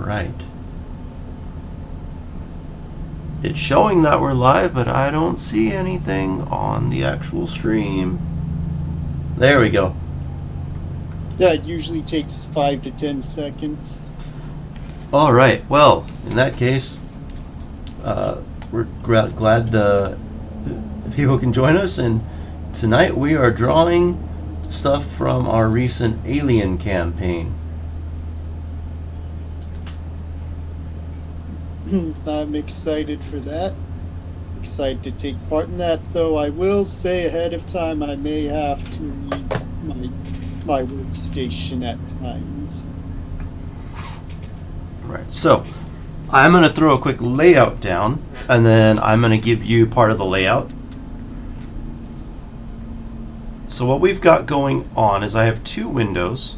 right. It's showing that we're live, but I don't see anything on the actual stream. There we go. That usually takes 5 to 10 seconds. All right. Well, in that case, we're glad people can join us. And tonight we are drawing stuff from our recent Alien campaign. I'm excited for that. Excited to take part in that, though I will say ahead of time I may have to leave my workstation at times. Right. So I'm going to throw a quick layout down, and then I'm going to give you part of the layout. So what we've got going on is I have two windows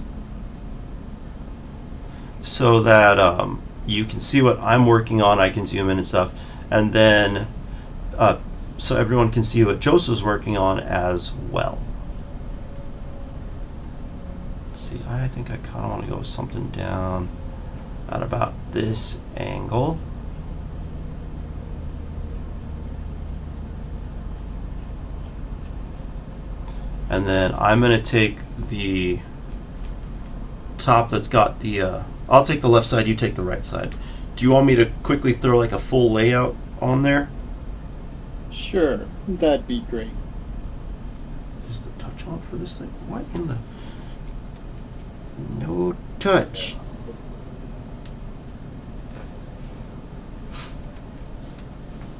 so that you can see what I'm working on. I can zoom in and stuff, and then so everyone can see what Joseph's working on as well. Let's see, I think I kind of want to go with something down at about this angle. And then I'm going to take the top that's got the, I'll take the left side, you take the right side. Do you want me to quickly throw like a full layout on there? Sure, that'd be great. Is the touch on for this thing? What in the... No touch.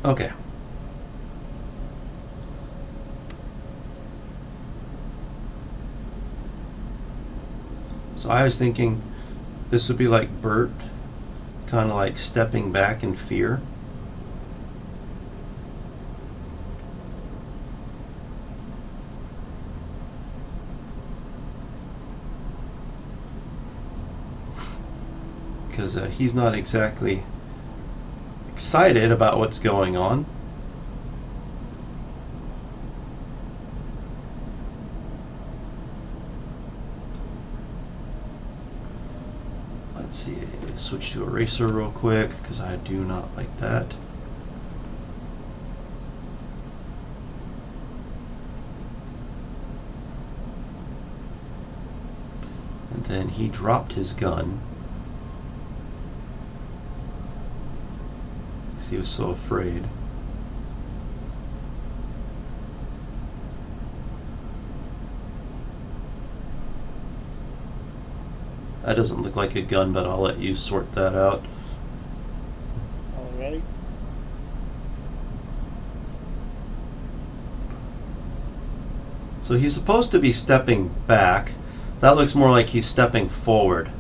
Okay. So I was thinking this would be like Bert, kind of like stepping back in fear. Because he's not exactly excited about what's going on. Let's see, switch to eraser real quick because I do not like that. And then he dropped his gun. He was so afraid. That doesn't look like a gun, but I'll let you sort that out. All right. So he's supposed to be stepping back. That looks more like he's stepping forward.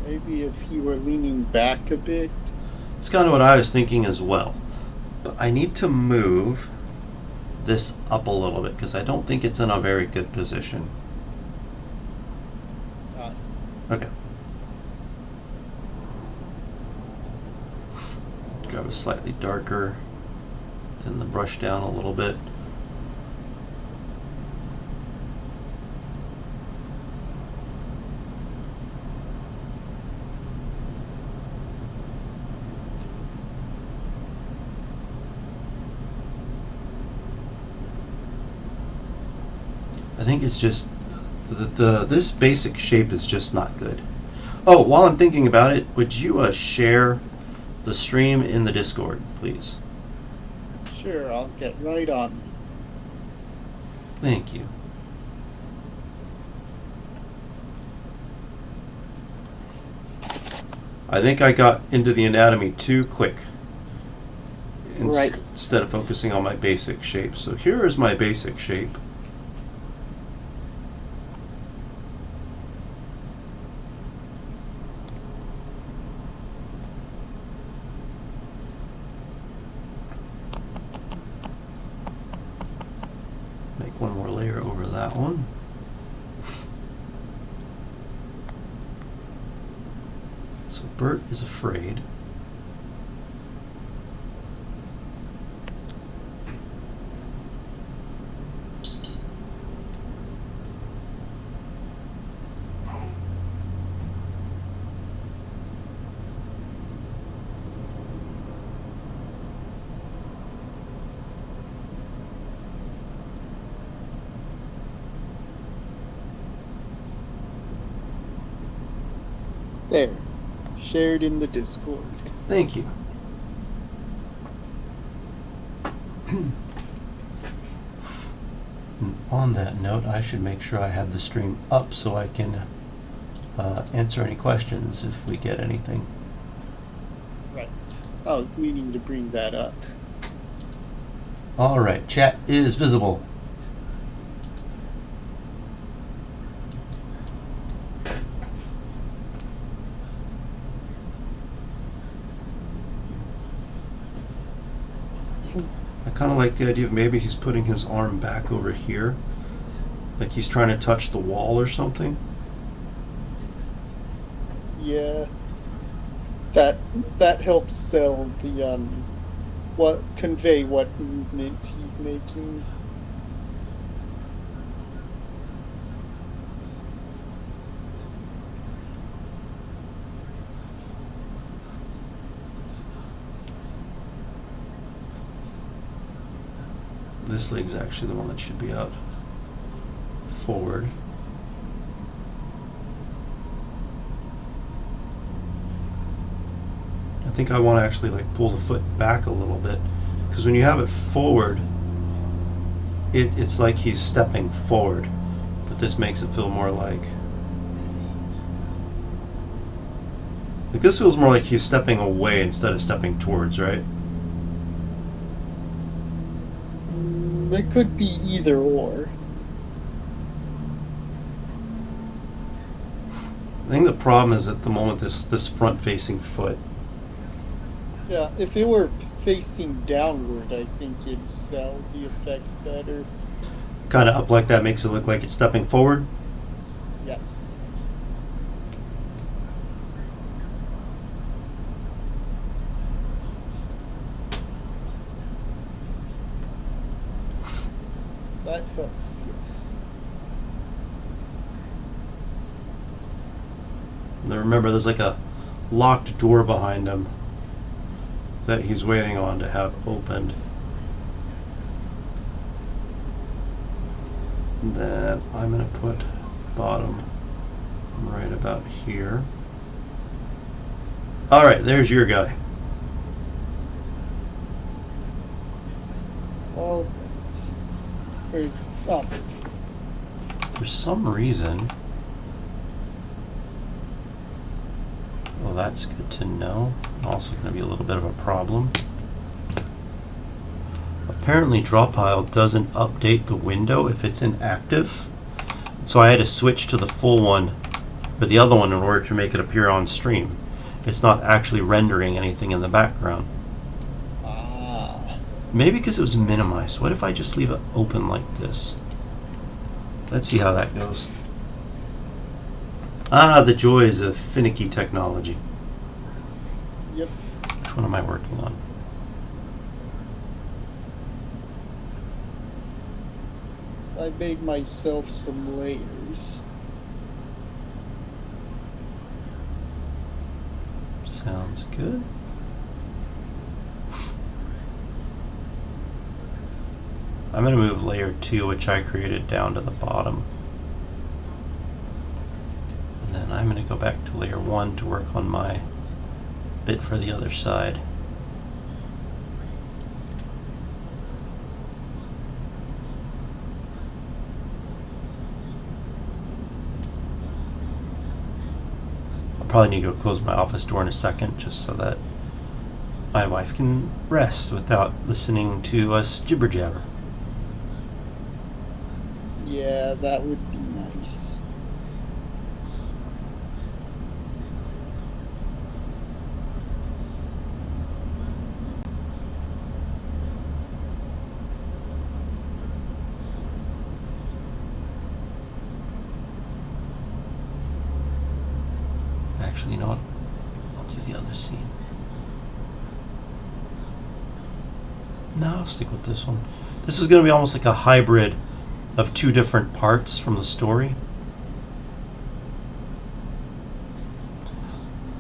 Maybe if he were leaning back a bit. It's kind of what I was thinking as well. But I need to move this up a little bit because I don't think it's in a very good position. Okay. Grab a slightly darker, thin the brush down a little bit. I think it's just this basic shape is just not good. Oh, while I'm thinking about it, would you share the stream in the Discord, please? Sure, I'll get right on. Thank you. I think I got into the anatomy too quick. Right. Instead of focusing on my basic shape. So here is my basic shape. Make one more layer over that one. So Bert is afraid. There. Shared in the Discord. Thank you. On that note, I should make sure I have the stream up so I can answer any questions if we get anything. Right. I was meaning to bring that up. All right, chat is visible. I kind of like the idea of maybe he's putting his arm back over here, like he's trying to touch the wall or something. Yeah. That helps sell the convey what movement he's making. This leg's actually the one that should be out forward. I think I want to actually like pull the foot back a little bit, because when you have it forward, it's like he's stepping forward, but this makes it feel more like this feels more like he's stepping away instead of stepping towards, right? It could be either or. I think the problem is at the moment this front-facing foot. Yeah, if it were facing downward, I think it'd sell the effect better. Kind of up like that makes it look like it's stepping forward. Yes. That helps, yes. And remember, there's like a locked door behind him that he's waiting on to have opened. That I'm going to put bottom right about here. All right, there's your guy. All right. Where's oh, there it is. For some reason, well, that's good to know. Also going to be a little bit of a problem. Apparently, Drawpile doesn't update the window if it's inactive. So I had to switch to the full one, or the other one, in order to make it appear on stream. It's not actually rendering anything in the background. Ah. Maybe because it was minimized. What if I just leave it open like this? Let's see how that goes. Ah, the joys of finicky technology. Yep. Which one am I working on? I made myself some layers. Sounds good. I'm going to move layer 2, which I created, down to the bottom. And then I'm going to go back to layer 1 to work on my bit for the other side. I'll probably need to go close my office door in a second, just so that my wife can rest without listening to us jibber jabber. Yeah, that would be nice. Actually, you know what? I'll do the other scene. No, I'll stick with this one. This is going to be almost like a hybrid of two different parts from the story.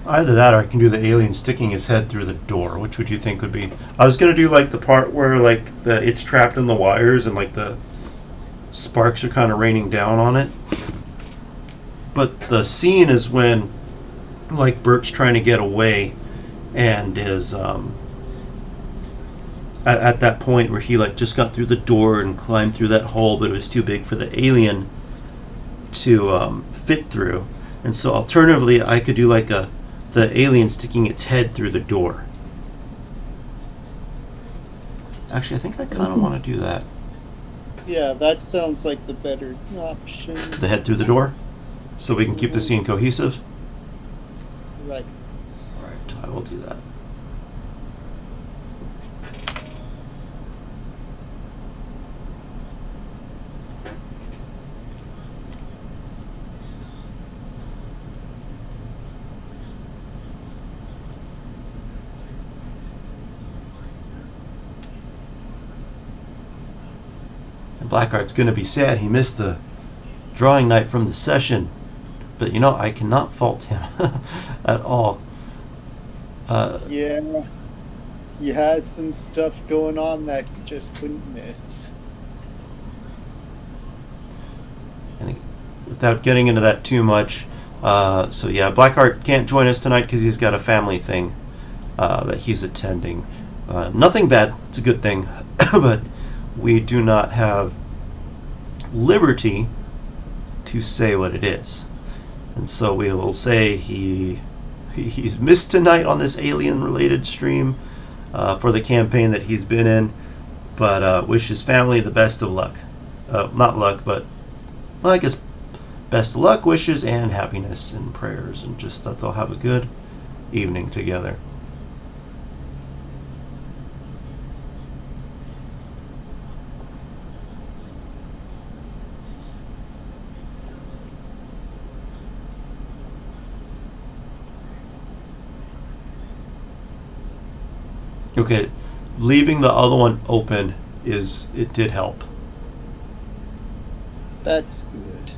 Either that, or I can do the alien sticking his head through the door. Which would you think would be? I was gonna do like the part where like it's trapped in the wires and like the sparks are kind of raining down on it. But the scene is when like Bert's trying to get away, and is at that point where he like just got through the door and climbed through that hole, but it was too big for the alien to fit through. And so alternatively, I could do like the alien sticking its head through the door. Actually, I think I kind of want to do that. Yeah, that sounds like the better option. The head through the door, so we can keep the scene cohesive. Right. All right, I will do that. And Blackheart's going to be sad he missed the drawing night from the session. But, I cannot fault him at all. Yeah. He has some stuff going on that he just couldn't miss. And without getting into that too much, so yeah, Blackheart can't join us tonight because he's got a family thing that he's attending. Nothing bad, it's a good thing, but we do not have liberty to say what it is. And so we will say he's missed tonight on this alien-related stream for the campaign that he's been in, but wish his family the best of luck. Not luck, but, well, I guess best of luck, wishes, and happiness and prayers, and just that they'll have a good evening together. Okay, leaving the other one open it did help. That's good.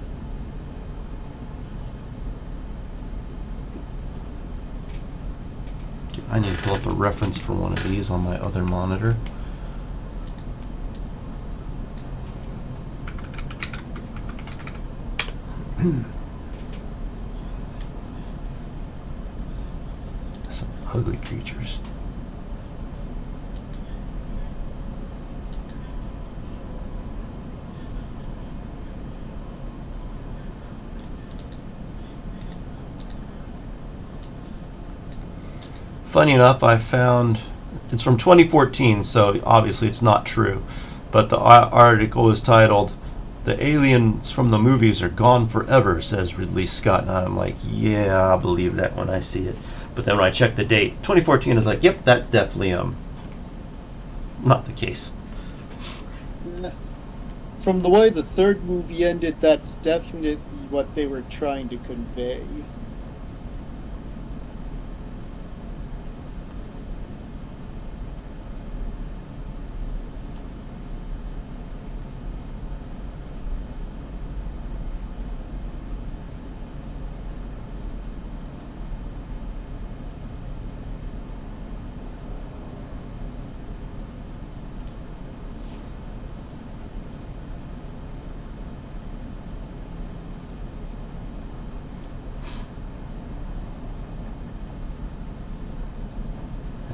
I need to pull up a reference for one of these on my other monitor. Some ugly creatures. Funny enough, I found it's from 2014, so obviously it's not true. But the article is titled "The Aliens from the Movies Are Gone Forever," says Ridley Scott, and I'm like, yeah, I'll believe that when I see it. But then when I check the date, 2014 is like, yep, that's definitely not the case. From the way the third movie ended, that's definitely what they were trying to convey.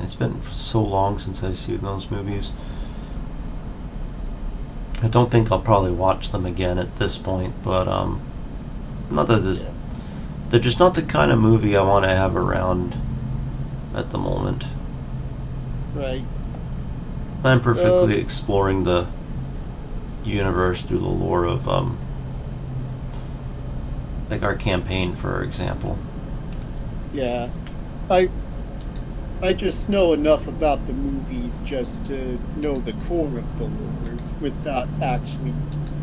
It's been so long since I've seen those movies. I don't think I'll probably watch them again at this point, but not that they're just not the kind of movie I want to have around at the moment. Right. I'm perfectly exploring the universe through the lore of like our campaign, for example. Yeah. I just know enough about the movies just to know the core of the lore without actually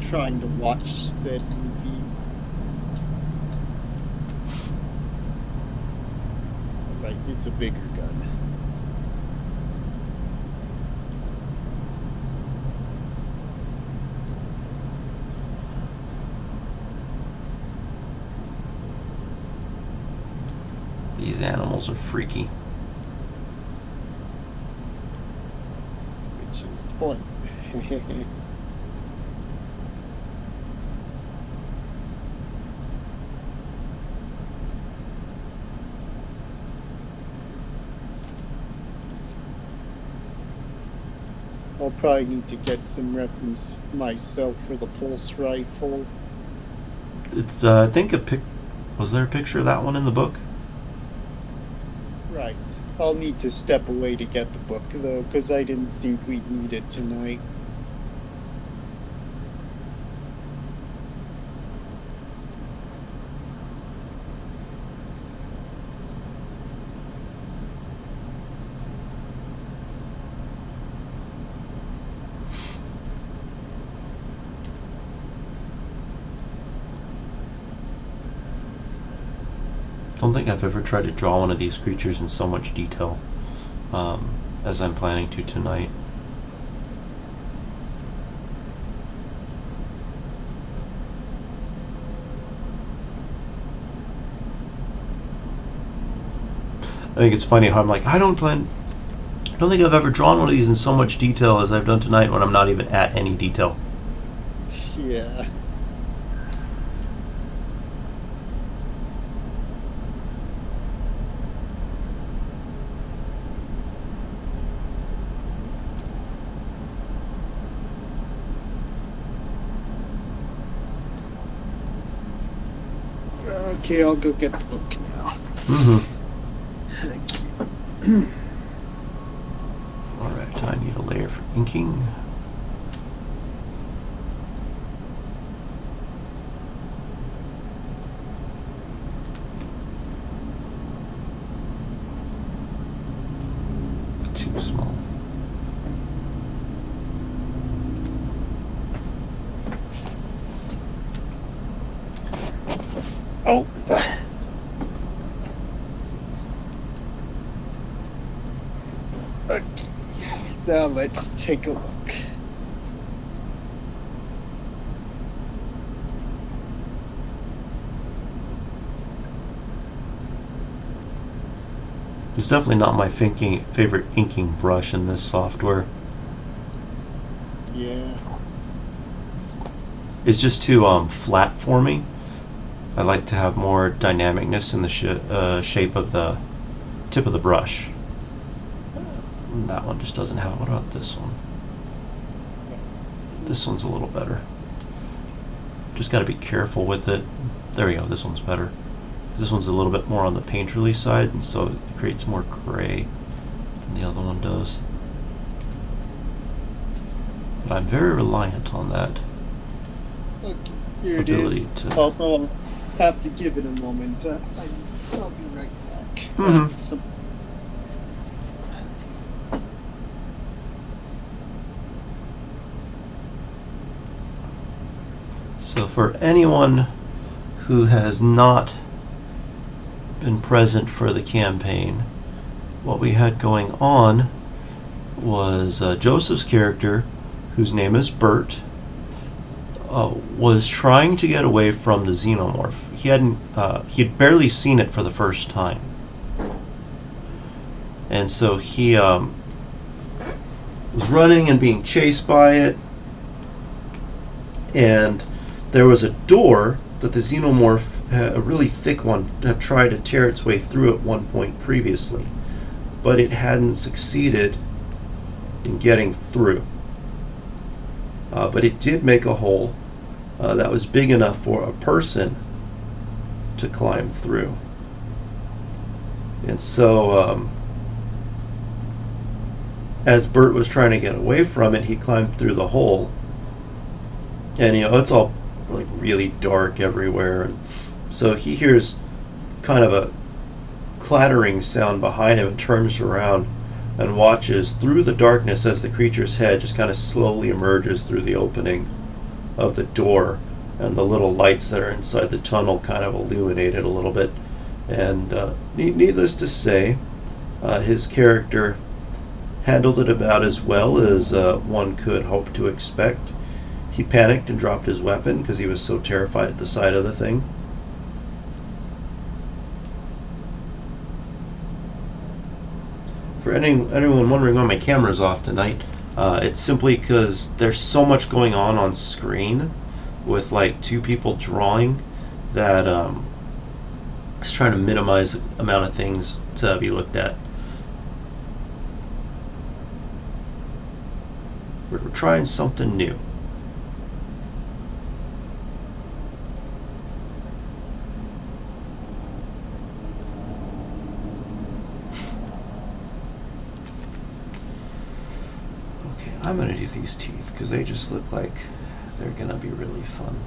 trying to watch said movies. Right, it's a bigger gun. These animals are freaky. Which is the point. I'll probably need to get some weapons myself for the pulse rifle. It's I think was there a picture of that one in the book? Right. I'll need to step away to get the book, though, because I didn't think we'd need it tonight. I don't think I've ever tried to draw one of these creatures in so much detail as I'm planning to tonight. I think it's funny how I'm like, I don't think I've ever drawn one of these in so much detail as I've done tonight when I'm not even at any detail. Yeah. Okay, I'll go get the book now. Mm-hmm. Thank you. Alright, I need a layer for inking. Too small. Oh! Okay. Now let's take a look. It's definitely not my favorite inking brush in this software. Yeah. It's just too flat for me. I like to have more dynamicness in the shape of the tip of the brush. And that one just doesn't have it. What about this one? This one's a little better. Just got to be careful with it. There we go. This one's better. This one's a little bit more on the painterly side, and so it creates more gray than the other one does. But I'm very reliant on that. Okay, here it ability is. to- I'll have to give it a moment. I'll be right back. Mhm. So for anyone who has not been present for the campaign, what we had going on was Joseph's character, whose name is Bert, was trying to get away from the xenomorph. He'd barely seen it for the first time, and so he was running and being chased by it, and there was a door that the xenomorph, a really thick one, had tried to tear its way through at one point previously, but it hadn't succeeded in getting through. But it did make a hole that was big enough for a person to climb through. And so, as Bert was trying to get away from it, he climbed through the hole. And, it's all like really dark everywhere. And so he hears kind of a clattering sound behind him and turns around and watches through the darkness as the creature's head just kind of slowly emerges through the opening of the door, and the little lights that are inside the tunnel kind of illuminate it a little bit. And needless to say, his character handled it about as well as one could hope to expect. He panicked and dropped his weapon because he was so terrified at the sight of the thing. For anyone wondering why my camera's off tonight, it's simply because there's so much going on screen with like two people drawing that I was trying to minimize the amount of things to be looked at. We're trying something new. Okay, I'm gonna do these teeth because they just look like they're gonna be really fun.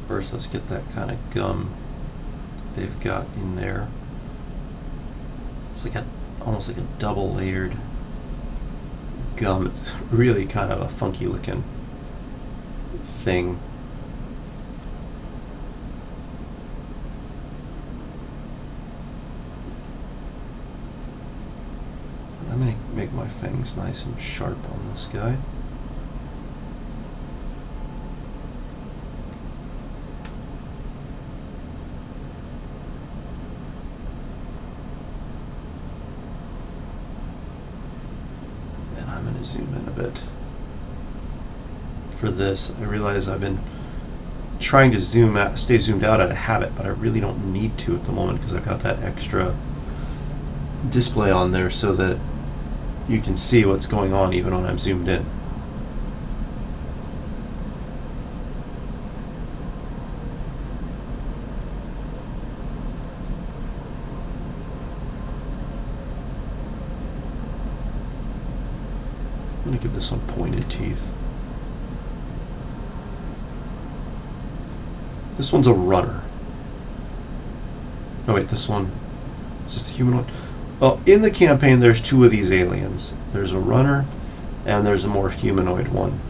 First, let's get that kind of gum they've got in there. It's like almost like a double layered gum. It's really kind of a funky looking thing. I'm going to make my fangs nice and sharp on this guy. And I'm going to zoom in a bit. For this, I realize I've been trying to stay zoomed out out of habit, but I really don't need to at the moment because I've got that extra display on there so that you can see what's going on even when I'm zoomed in. I'm going to give this one pointed teeth. This one's a runner. Oh wait, this one, is this the human one? Well, in the campaign there's two of these aliens. There's a runner and there's a more humanoid one.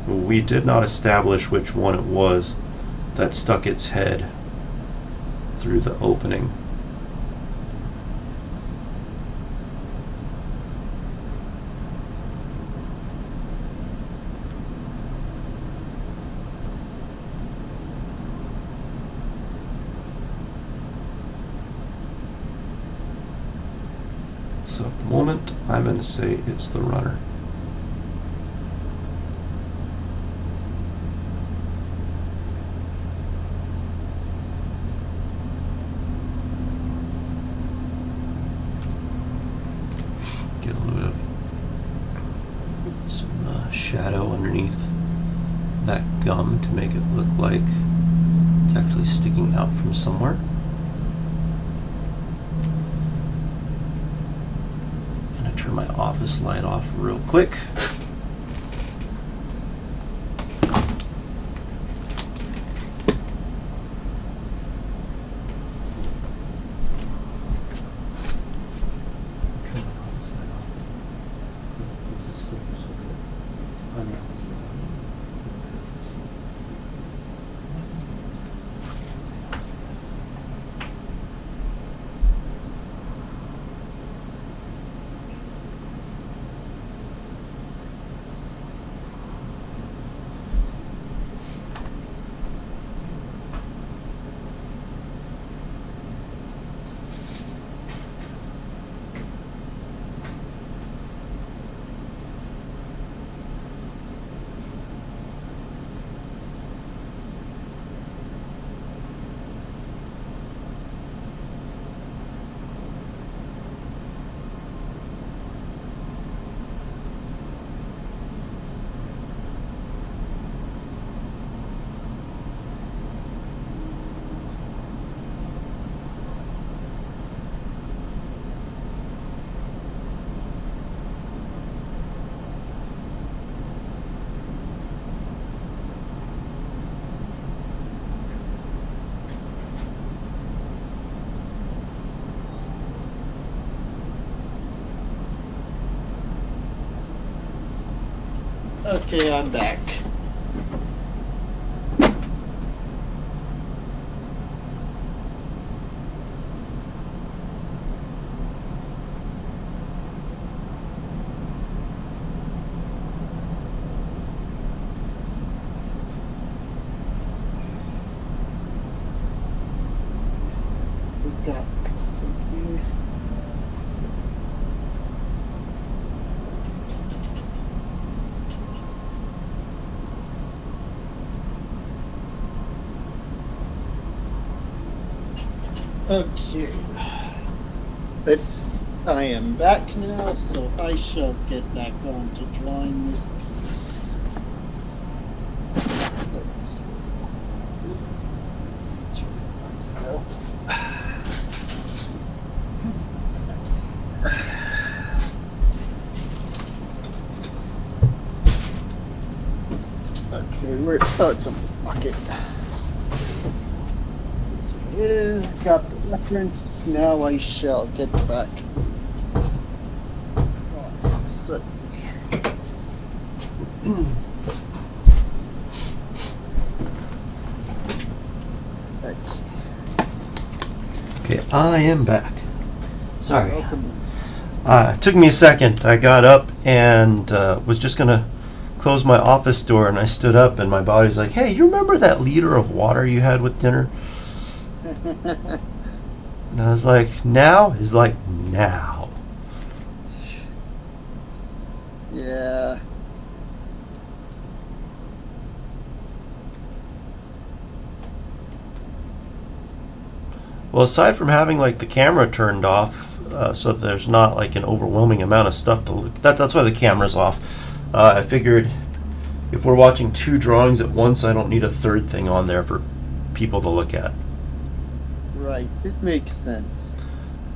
We did not establish which one it was that stuck its head through the opening. So at the moment, I'm going to say it's the runner. Get a little bit of some shadow underneath that gum to make it look like it's actually sticking out from somewhere. Turn my office light off real quick. Okay, I'm back. Got something. Okay. I am back now, so I shall get back on to drawing this piece. Situate myself. Okay, it's a bucket. It is, got the reference. Now I shall get back. Suddenly. Okay, I am back. Sorry. Welcome. It took me a second. I got up and was just going to close my office door, and I stood up, and my body's like, hey, you remember that liter of water you had with dinner? And I was like, now? He's like, now. Yeah. Well, aside from having like the camera turned off, so that there's not like an overwhelming amount of stuff to look. That's why the camera's off. I figured if we're watching two drawings at once, I don't need a third thing on there for people to look at. Right. It makes sense.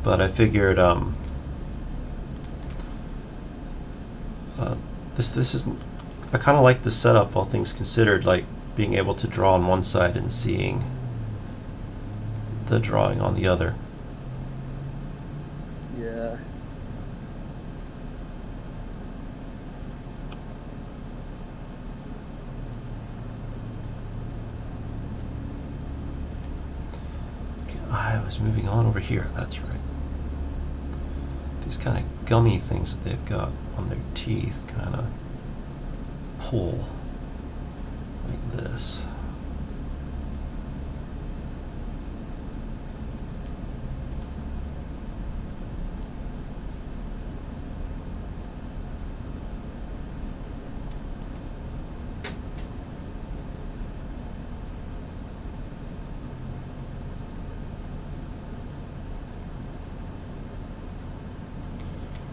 But I figured this isn't. I kind of like the setup, all things considered, like being able to draw on one side and seeing the drawing on the other. Yeah. Okay, I was moving on over here. That's right. These kind of gummy things that they've got on their teeth kind of pull like this.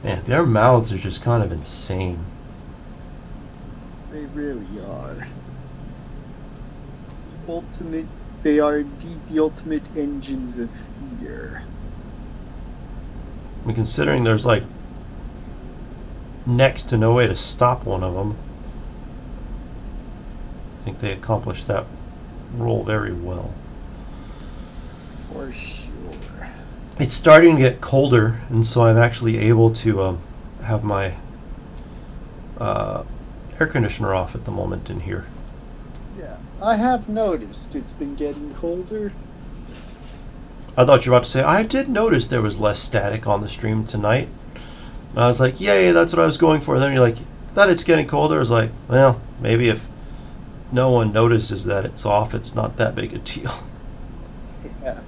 Man, their mouths are just kind of insane. They really are. They are indeed the ultimate engines of fear. I mean, considering there's like next to no way to stop one of them, I think they accomplished that role very well. For sure. It's starting to get colder, and so I'm actually able to have my air conditioner off at the moment in here. Yeah, I have noticed it's been getting colder. I thought you were about to say, I did notice there was less static on the stream tonight. And I was like, yay, that's what I was going for. And then you're like, that it's getting colder. I was like, well, maybe if no one notices that it's off, it's not that big a deal. Yeah.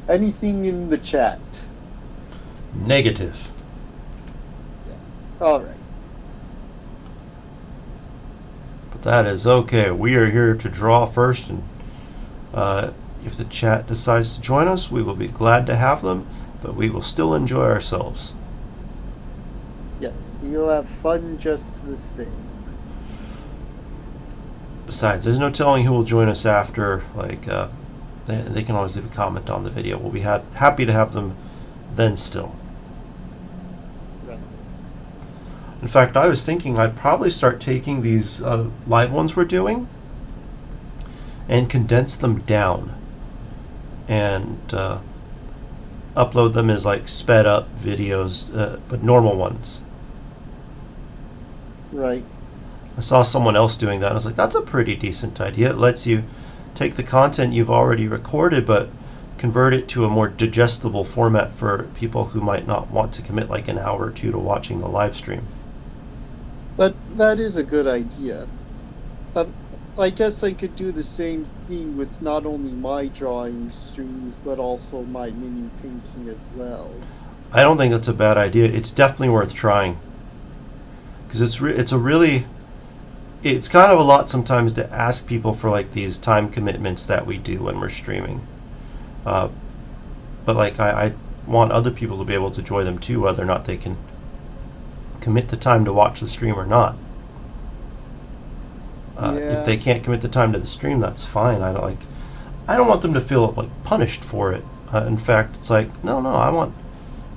Anything in the chat? Negative. All right. But that is okay. We are here to draw first, and if the chat decides to join us, we will be glad to have them, but we will still enjoy ourselves. Yes, we'll have fun just the same. Besides, there's no telling who will join us after. Like, they can always leave a comment on the video. We'll be happy to have them then still. Right. In fact, I was thinking I'd probably start taking these live ones we're doing and condense them down and upload them as like sped up videos, but normal ones. Right. I saw someone else doing that, and I was like, that's a pretty decent idea. It lets you take the content you've already recorded, but convert it to a more digestible format for people who might not want to commit like an hour or two to watching the live stream. That is a good idea. I guess I could do the same thing with not only my drawing streams, but also my mini painting as well. I don't think that's a bad idea. It's definitely worth trying, because it's a really it's kind of a lot sometimes to ask people for like these time commitments that we do when we're streaming. Uh, but like I want other people to be able to enjoy them too, whether or not they can commit the time to watch the stream or not. If Yeah. they can't commit the time to the stream, that's fine. I don't want them to feel like punished for it. In fact, it's like no, no. I want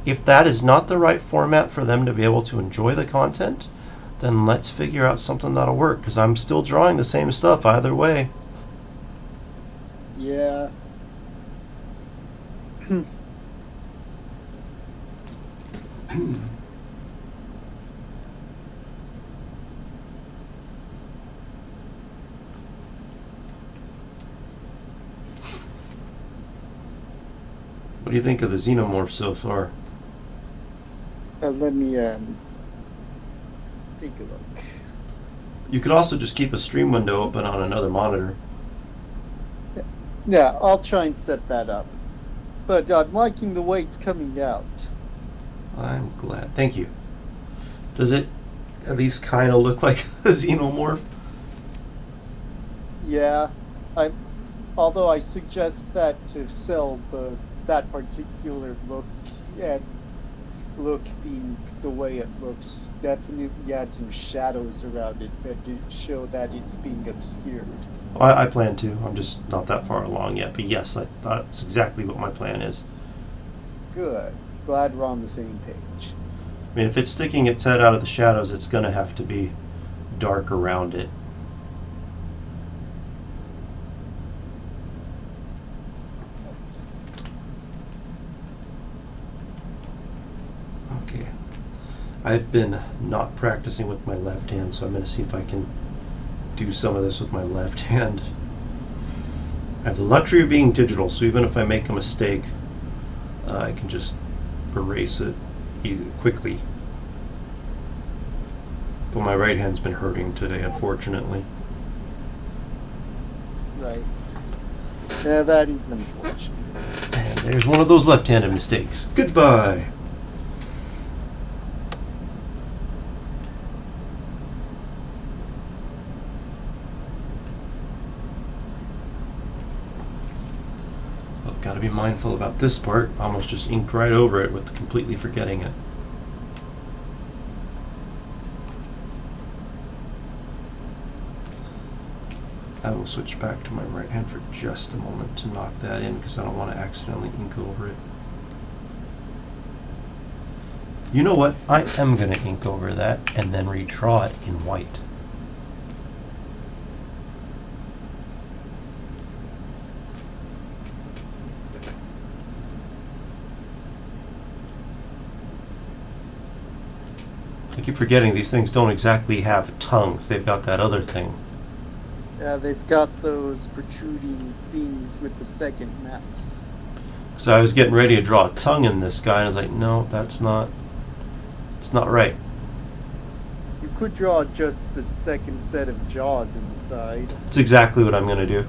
if that is not the right format for them to be able to enjoy the content, then let's figure out something that'll work. Because I'm still drawing the same stuff either way. Yeah. What do you think of the xenomorph so far? Let me take a look. You could also just keep a stream window open on another monitor. Yeah, I'll try and set that up. But I'm liking the way it's coming out. I'm glad. Thank you. Does it at least kind of look like a xenomorph? Yeah, although I suggest that to sell that particular look and look being the way it looks, definitely add some shadows around it so to show that it's being obscured. I plan to. I'm just not that far along yet. But yes, that's exactly what my plan is. Good. Glad we're on the same page. I mean, if it's sticking its head out of the shadows, it's going to have to be dark around it. Okay. I've been not practicing with my left hand, so I'm going to see if I can do some of this with my left hand. I have the luxury of being digital, so even if I make a mistake, I can just erase it quickly. But my right hand's been hurting today, unfortunately. Right. Yeah, that is unfortunate. And there's one of those left-handed mistakes. Goodbye! Oh, gotta be mindful about this part. Almost just inked right over it with completely forgetting it. I will switch back to my right hand for just a moment to knock that in because I don't want to accidentally ink over it. You know what? I am going to ink over that and then redraw it in white. I keep forgetting these things don't exactly have tongues. They've got that other thing. Yeah, they've got those protruding things with the second mouth. So I was getting ready to draw a tongue in this guy, and I was like, no, it's not right. You could draw just the second set of jaws in the side. That's exactly what I'm going to do.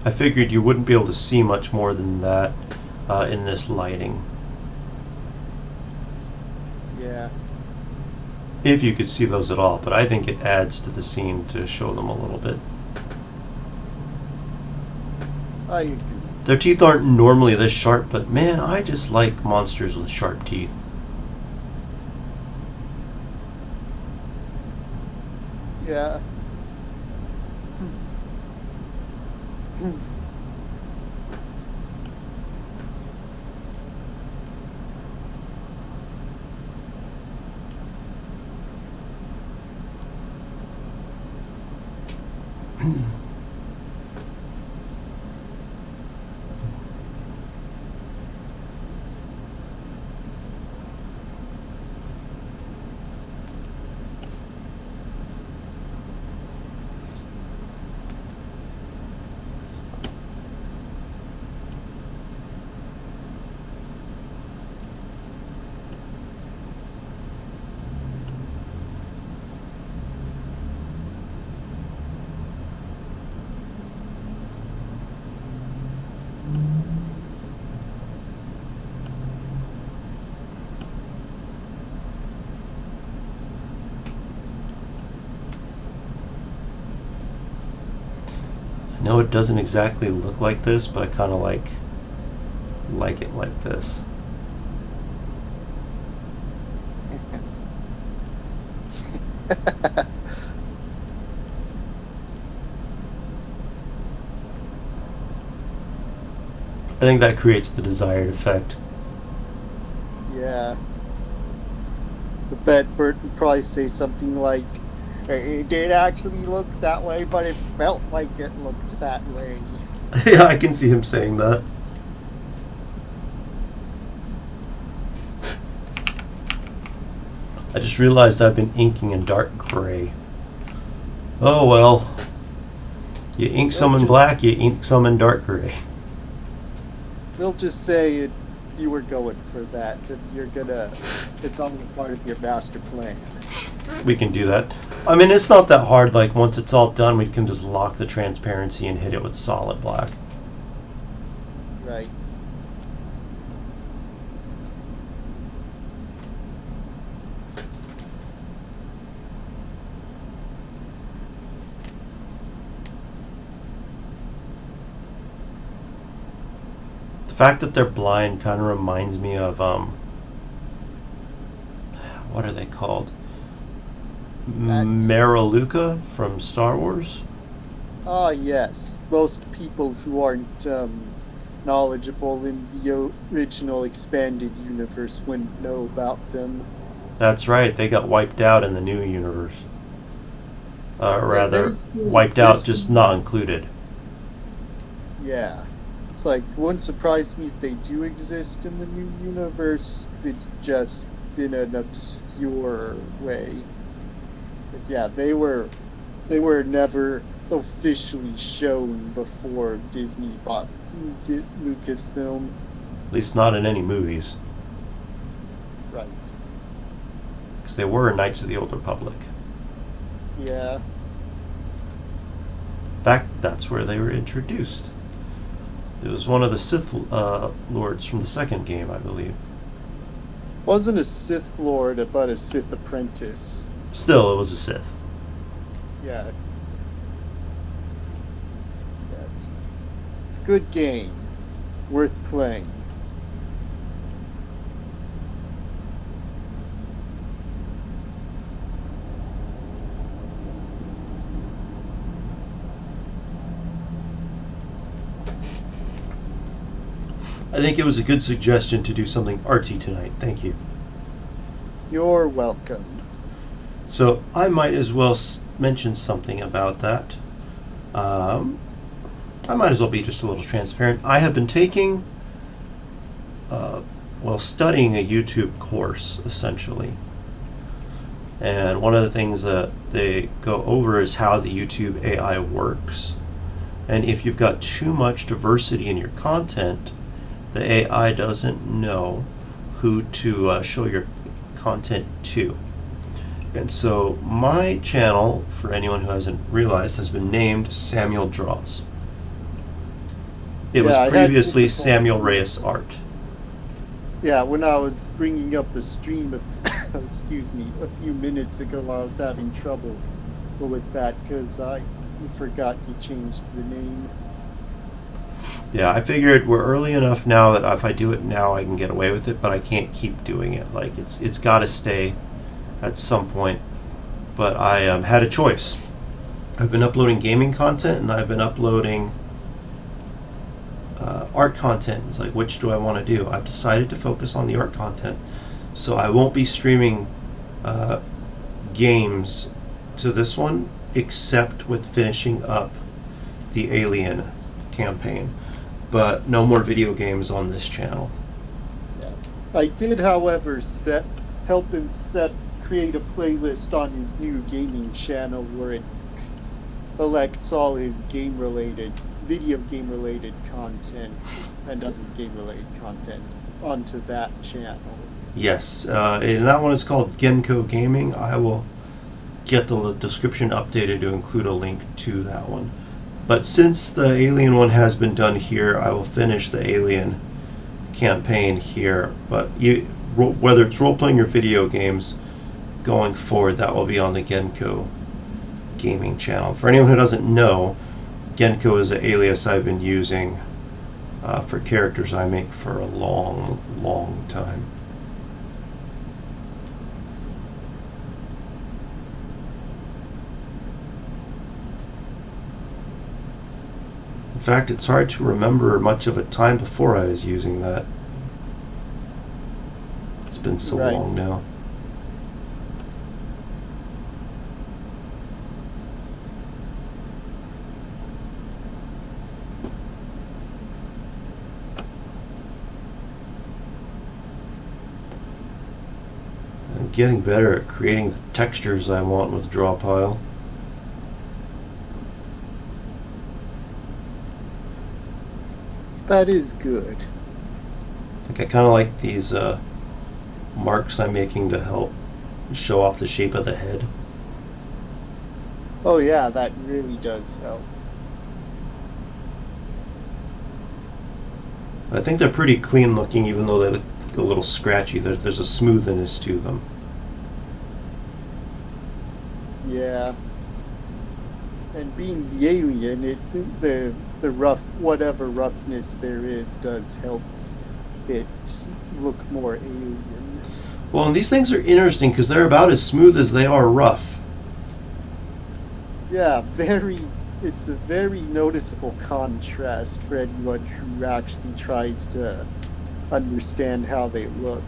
I figured you wouldn't be able to see much more than that in this lighting. Yeah. If you could see those at all, but I think it adds to the scene to show them a little bit. I agree. Their teeth aren't normally this sharp, but man, I just like monsters with sharp teeth. Yeah. No, it doesn't exactly look like this, but I kind of like it like this. I think that creates the desired effect. Yeah. I bet Bert would probably say something like, it did actually look that way, but it felt like it looked that way. Yeah, I can see him saying that. I just realized I've been inking in dark gray. Oh well. You ink some in black, you ink some in dark gray. We'll just say you were going for that, and it's all a part of your master plan. We can do that. I mean, it's not that hard. Like, once it's all done, we can just lock the transparency and hit it with solid black. Right. The fact that they're blind kind of reminds me of, what are they called? Mariluka from Star Wars? Ah, yes. Most people who aren't knowledgeable in the original expanded universe wouldn't know about them. That's right, they got wiped out in the new universe. Rather, They still wiped out, exist. just not included. Yeah. It's like, wouldn't surprise me if they do exist in the new universe. It's just in an obscure way. But yeah, they were never officially shown before Disney bought Lucasfilm. At least not in any movies. Right. Because they were Knights of the Old Republic. Yeah. In fact, that's where they were introduced. It was one of the Sith lords from the second game, I believe. Wasn't a Sith Lord, but a Sith apprentice. Still, it was a Sith. Yeah. Yeah, it's a good game. Worth playing. I think it was a good suggestion to do something artsy tonight. Thank you. You're welcome. So I might as well mention something about that. I might as well be just a little transparent. I have been taking, studying a YouTube course, essentially. And one of the things that they go over is how the YouTube AI works. And if you've got too much diversity in your content, the AI doesn't know who to show your content to. And so my channel, for anyone who hasn't realized, has been named Samuel Draws. It was previously Samuel Reyes Art. Yeah, when I was bringing up the stream excuse me, a few minutes ago, I was having trouble with that because I forgot you changed the name. Yeah, I figured we're early enough now that if I do it now, I can get away with it, but I can't keep doing it. Like, it's got to stay at some point. But I had a choice. I've been uploading gaming content, and I've been uploading art content. It's like, which do I want to do? I've decided to focus on the art content. So I won't be streaming games to this one, except with finishing up the Alien campaign. But no more video games on this channel. Yeah. I did, however, help him create a playlist on his new gaming channel where it collects all his video game related content and other game related content onto that channel. Yes, and that one is called Genko Gaming. I will get the description updated to include a link to that one. But since the Alien one has been done here, I will finish the Alien campaign here. But whether it's role-playing or video games, going forward, that will be on the Genko Gaming channel. For anyone who doesn't know, Genko is an alias I've been using for characters I make for a long, long time. In fact, it's hard to remember much of a time before I was using that. It's been so Right. long now. I'm getting better at creating the textures I want with Drawpile. That is good. Like I kind of like these marks I'm making to help show off the shape of the head. Oh yeah, that really does help. I think they're pretty clean looking, even though they look a little scratchy. There's a smoothness to them. Yeah. And being the alien, the rough, whatever roughness there is does help it look more alien. Well, and these things are interesting because they're about as smooth as they are rough. Yeah, it's a very noticeable contrast for anyone who actually tries to understand how they look.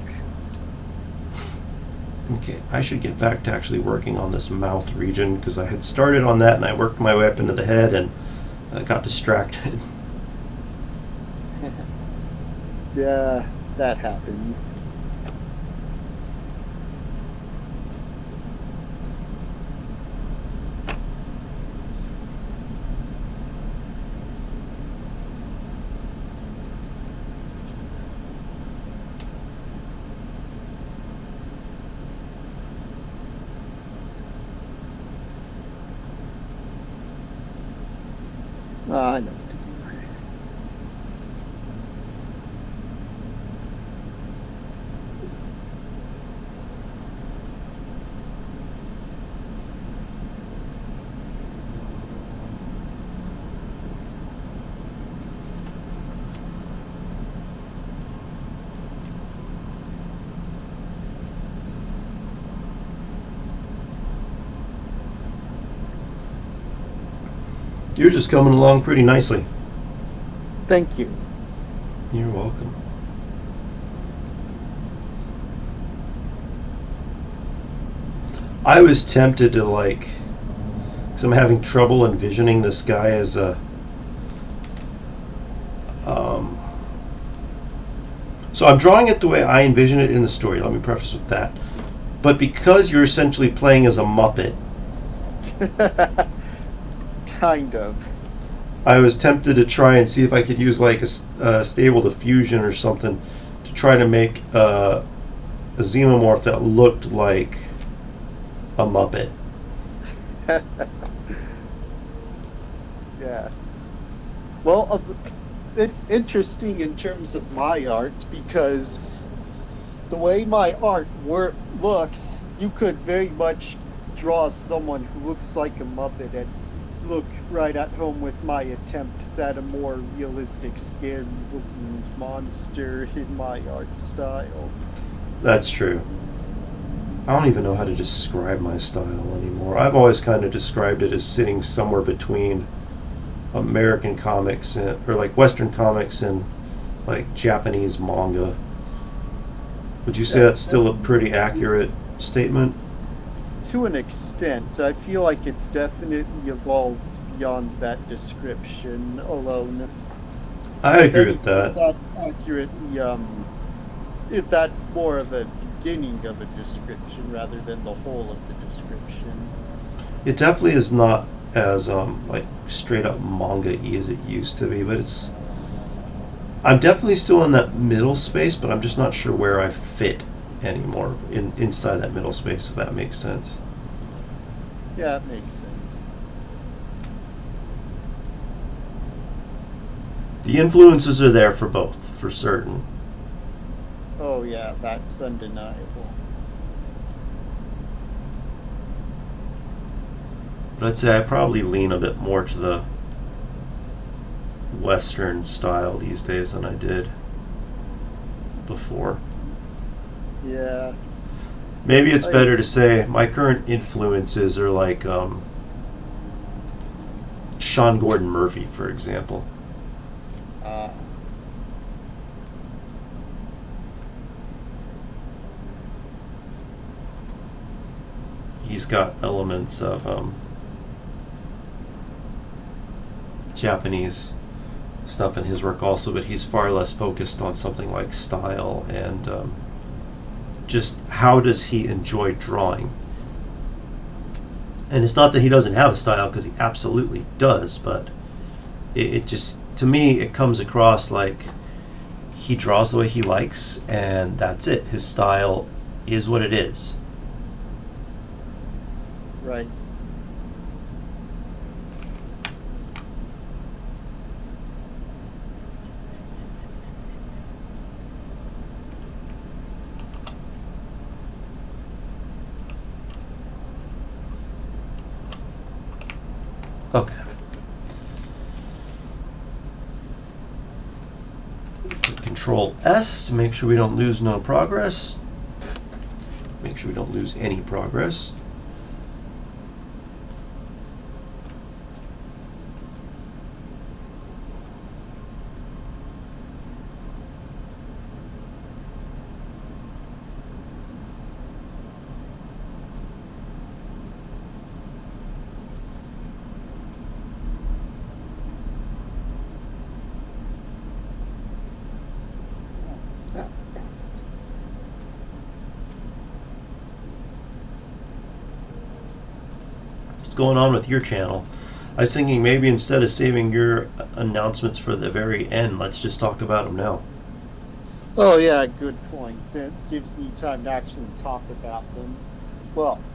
Okay, I should get back to actually working on this mouth region because I had started on that and I worked my way up into the head and I got distracted. Yeah, that happens. I know what to do. You're just coming along pretty nicely. Thank you. You're welcome. I was tempted to because I'm having trouble envisioning this guy as a so I'm drawing it the way I envision it in the story. Let me preface with that. But because you're essentially playing as a Muppet, Kind of. I was tempted to try and see if I could use like a stable diffusion or something to try to make a xenomorph that looked like a Muppet. Yeah. Well, it's interesting in terms of my art because the way my art looks, you could very much draw someone who looks like a Muppet and look right at home with my attempts at a more realistic, scary-looking monster in my art style. That's true. I don't even know how to describe my style anymore. I've always kind of described it as sitting somewhere between American comics or like Western comics and like Japanese manga. Would you say that's still a pretty accurate statement? To an extent, I feel like it's definitely evolved beyond that description alone. I agree If with that. that accurately, if that's more of a beginning of a description rather than the whole of the description. It definitely is not as like straight up manga-y as it used to be, but I'm definitely still in that middle space, but I'm just not sure where I fit anymore inside that middle space, if that makes sense. Yeah, it makes sense. The influences are there for both, for certain. Oh yeah, that's undeniable. But I'd say I probably lean a bit more to the Western style these days than I did before. Yeah. Maybe it's I, better to say my current influences are like Sean Gordon Murphy, for example. uh, He's got elements of Japanese stuff in his work also, but he's far less focused on something like style and just how does he enjoy drawing. And it's not that he doesn't have a style, because he absolutely does, but it just, to me, it comes across like he draws the way he likes, and that's it. His style is what it is. right. Okay. Control S to make sure we don't lose no progress. Make sure we don't lose any progress. What's going on with your channel? I was thinking maybe instead of saving your announcements for the very end, let's just talk about them now. Oh, yeah, good point. It gives me time to actually talk about them. Well,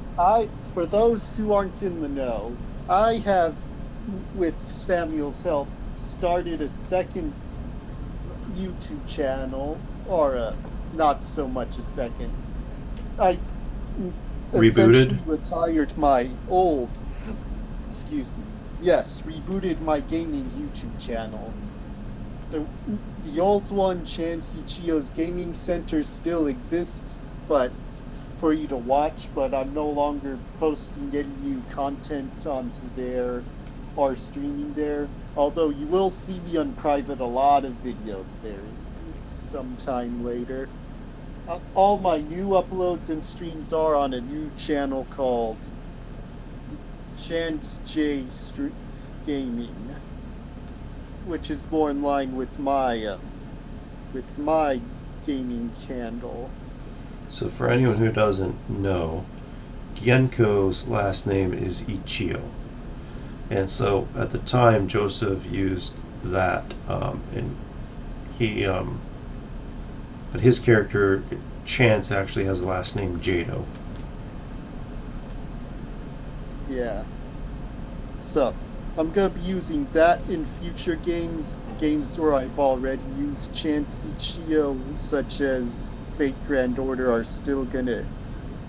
for those who aren't in the know, I have, with Samuel's help, started a second YouTube channel, or not so much a second. I essentially Rebooted? retired my old, excuse me, yes, rebooted my gaming YouTube channel. The, the old one, Chansey Chio's Gaming Center, still exists, but for you to watch, but I'm no longer posting any new content onto there or streaming there. Although you will see me unprivate a lot of videos there sometime later. All my new uploads and streams are on a new channel called Chance J Gaming, which is more in line with my gaming handle. So for anyone who doesn't know, Genko's last name is Ichio. And so at the time, Joseph used that, and he, but his character, Chance, actually has the last name Jado. Yeah. So I'm gonna be using that in future games where I've already used Chansey Chio, such as Fate Grand Order, are still gonna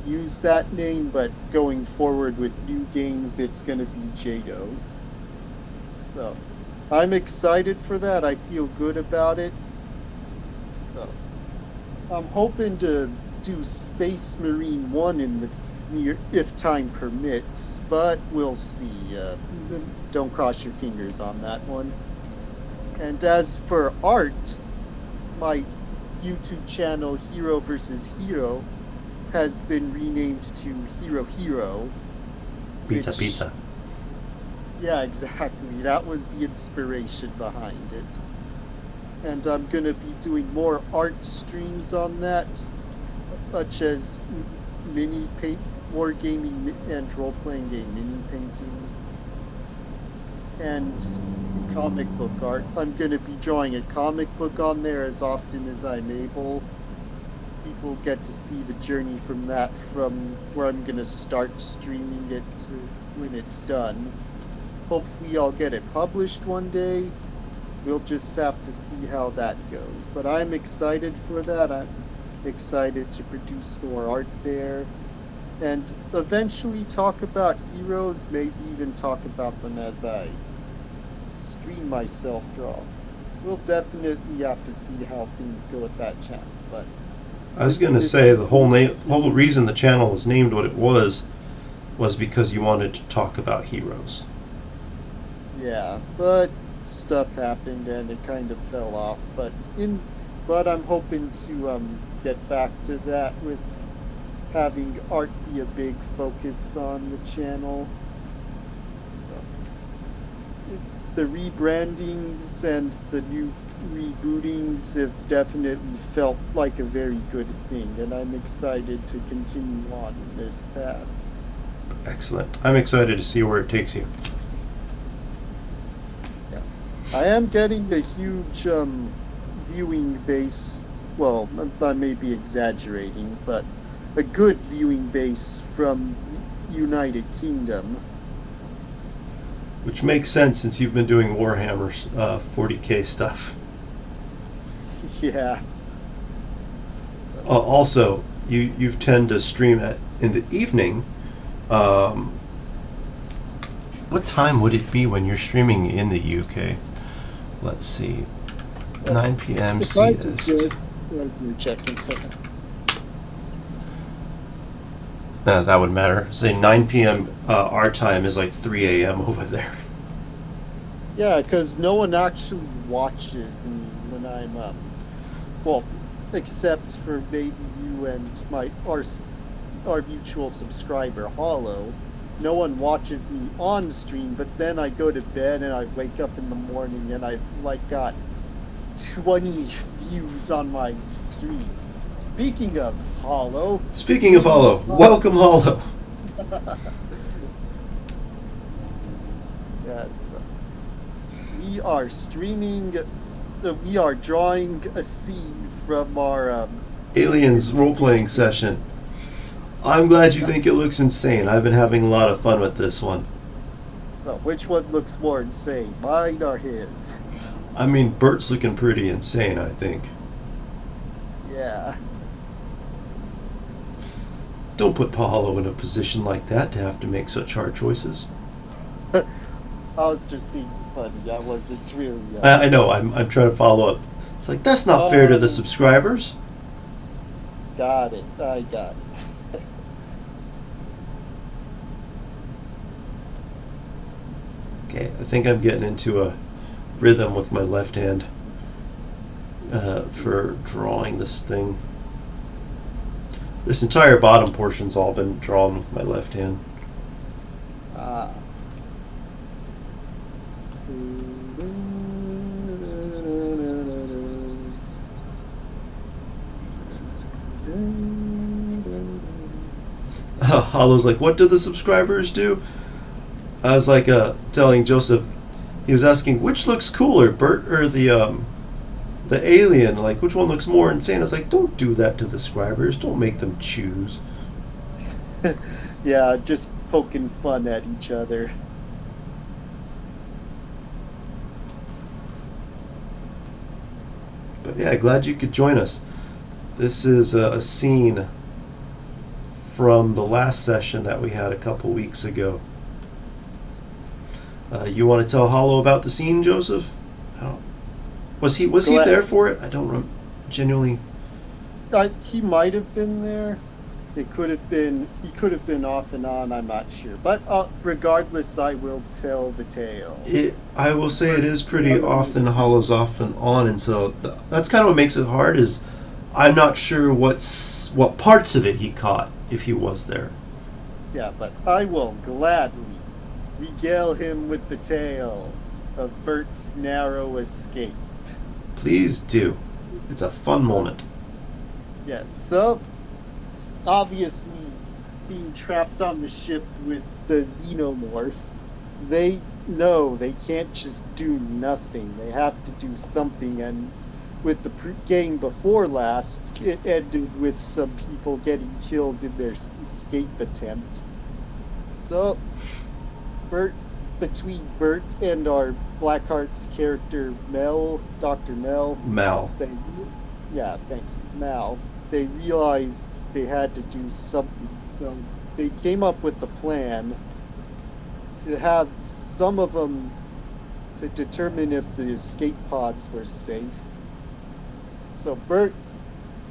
use that name, but going forward with new games, it's gonna be Jado. So I'm excited for that. I feel good about it. So I'm hoping to do Space Marine 1 in the near, if time permits, but we'll see. Don't cross your fingers on that one. And as for art, my YouTube channel Hero vs. Hero has been renamed to Hero Hero. Pizza which- Pizza. Yeah, exactly. That was the inspiration behind it. And I'm going to be doing more art streams on that, such as mini paint, wargaming and role-playing game mini painting, and comic book art. I'm going to be drawing a comic book on there as often as I'm able. People get to see the journey from that, from where I'm going to start streaming it to when it's done. Hopefully I'll get it published one day. We'll just have to see how that goes. But I'm excited for that. I'm excited to produce more art there. And eventually talk about heroes, maybe even talk about them as I stream myself draw. We'll definitely have to see how things go with that channel, but I was going to say the whole reason the channel was named what it was because you wanted to talk about heroes. yeah, but stuff happened and it kind of fell off. But I'm hoping to get back to that with having art be a big focus on the channel. So the rebrandings and the new rebootings have definitely felt like a very good thing, and I'm excited to continue on in this path. Excellent. I'm excited to see where it takes you. Yeah. I am getting a huge viewing base. Well, I may be exaggerating, but a good viewing base from the United Kingdom. Which makes sense since you've been doing Warhammer's 40K stuff. Yeah. Also, you tend to stream in the evening. What time would it be when you're streaming in the UK? Let's see. 9 p.m. If I did CST. good, you're checking. That would matter. Say 9 p.m. Our time is like 3 a.m. over there. Yeah, because no one actually watches me when I'm well, except for maybe you and our mutual subscriber Hollow. No one watches me on stream, but then I go to bed and I wake up in the morning and I've like got 20 views on my stream. Speaking of Hollow. Welcome Hollow. Yes. We are streaming. We are drawing a scene from our Aliens role-playing session. I'm glad you think it looks insane. I've been having a lot of fun with this one. So, which one looks more insane, mine or his? I mean, Bert's looking pretty insane, I think. Yeah. Don't put Paulo in a position like that to have to make such hard choices. I was just being funny. I wasn't really. I know. I'm trying to follow up. It's like that's not fair to the subscribers. Got it. I got it. Okay, I think I'm getting into a rhythm with my left hand for drawing this thing. This entire bottom portion's all been drawn with my left hand. Ah. Hollow's like, what do the subscribers do? I was like telling Joseph, he was asking which looks cooler, Bert or the alien? Like, which one looks more insane? I was like, don't do that to the subscribers. Don't make them choose. Yeah, just poking fun at each other. But yeah, glad you could join us. This is a scene from the last session that we had a couple weeks ago. You want to tell Hollow about the scene, Joseph? Was he there for it? I don't genuinely. He might have been there. It could have been. He could have been off and on. I'm not sure. But regardless, I will tell the tale. I will say it is pretty often Hollow's off and on, and so that's kind of what makes it hard. Is I'm not sure what parts of it he caught if he was there. Yeah, but I will gladly regale him with the tale of Bert's narrow escape. Please do. It's a fun moment. Yes, so obviously being trapped on the ship with the xenomorphs, they know they can't just do nothing. They have to do something, and with the game before last, it ended with some people getting killed in their escape attempt. So between Bert and our Blackheart's character Dr. Mel. Thank you, Mal. They realized they had to do something. So they came up with the plan to have some of them to determine if the escape pods were safe. So Bert,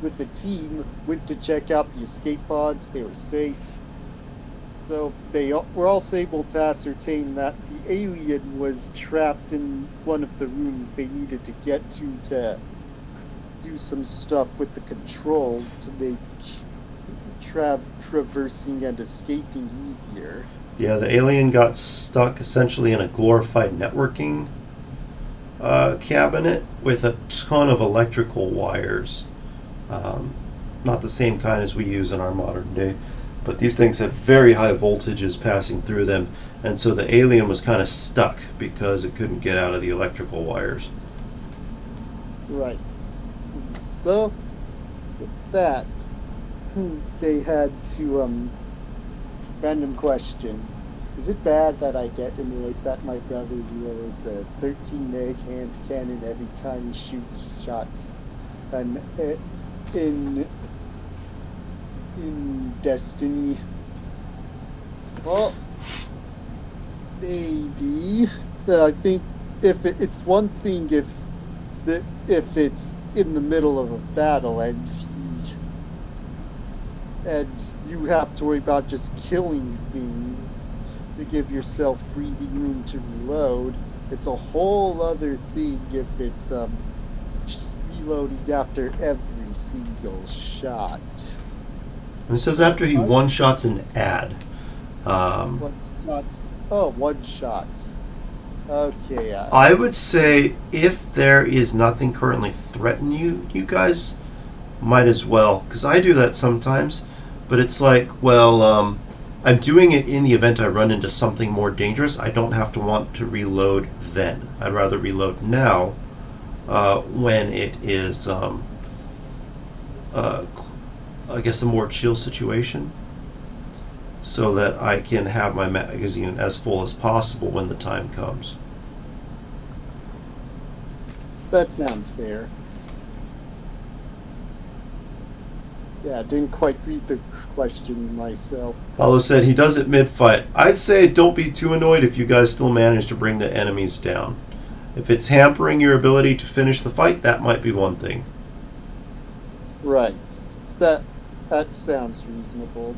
with the team, went to check out the escape pods. They were safe. So they were also able to ascertain that the alien was trapped in one of the rooms they needed to get to do some stuff with the controls to make traversing and escaping easier. Yeah, the alien got stuck essentially in a glorified networking cabinet with a ton of electrical wires. Not the same kind as we use in our modern day, but these things had very high voltages passing through them, and so the alien was kind of stuck because it couldn't get out of the electrical wires. Right. So, with that, they had to, random question. Is it bad that I get annoyed that my brother reloads a 13 meg hand cannon every time he shoots shots? And in Destiny, well, maybe. But I think it's one thing if it's in the middle of a battle and you have to worry about just killing things to give yourself breathing room to reload. It's a whole other thing if it's reloading after every single shot. And it says after he one shots an ad. One shots. Oh, one shots. Okay. I would say if there is nothing currently threatening you, you guys might as well, because I do that sometimes. But it's like, well, I'm doing it in the event I run into something more dangerous. I don't have to want to reload then. I'd rather reload now when it is, I guess, a more chill situation, so that I can have my magazine as full as possible when the time comes. That sounds fair. Yeah, I didn't quite read the question myself. Paulo said he does it mid-fight. I'd say don't be too annoyed if you guys still manage to bring the enemies down. If it's hampering your ability to finish the fight, that might be one thing. Right. That sounds reasonable.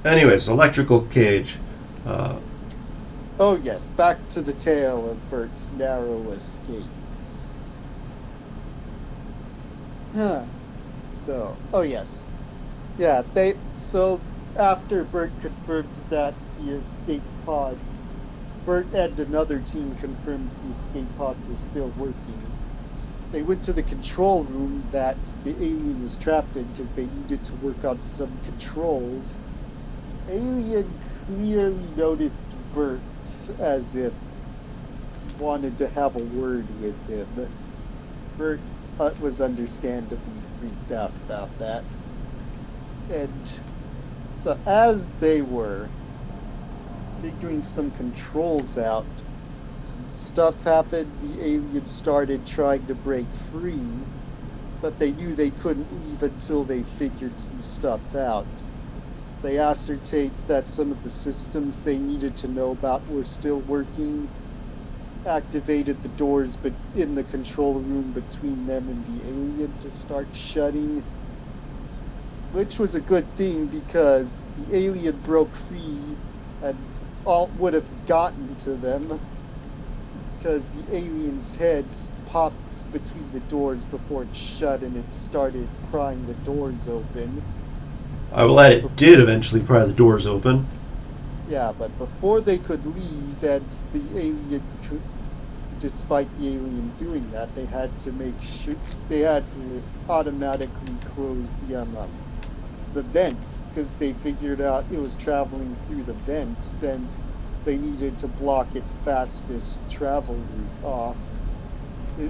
Anyways, electrical cage. Oh yes, back to the tale of Bert's narrow escape. Huh. So, oh yes. Yeah, so after Bert confirmed that the escape pods, Bert and another team confirmed the escape pods were still working. They went to the control room that the alien was trapped in because they needed to work on some controls. The alien clearly noticed Bert as if he wanted to have a word with him. Bert was understandably freaked out about that. And so as they were figuring some controls out, some stuff happened. The alien started trying to break free, but they knew they couldn't leave until they figured some stuff out. They ascertained that some of the systems they needed to know about were still working, activated the doors but in the control room between them and the alien to start shutting, which was a good thing because the alien broke free and all would have gotten to them because the alien's head popped between the doors before it shut and it started prying the doors open. I will add it did eventually pry the doors open. Yeah, but before they could leave, and the alien could, despite the alien doing that, they had to make sure they had to automatically close the vents because they figured out it was traveling through the vents and they needed to block its fastest travel route off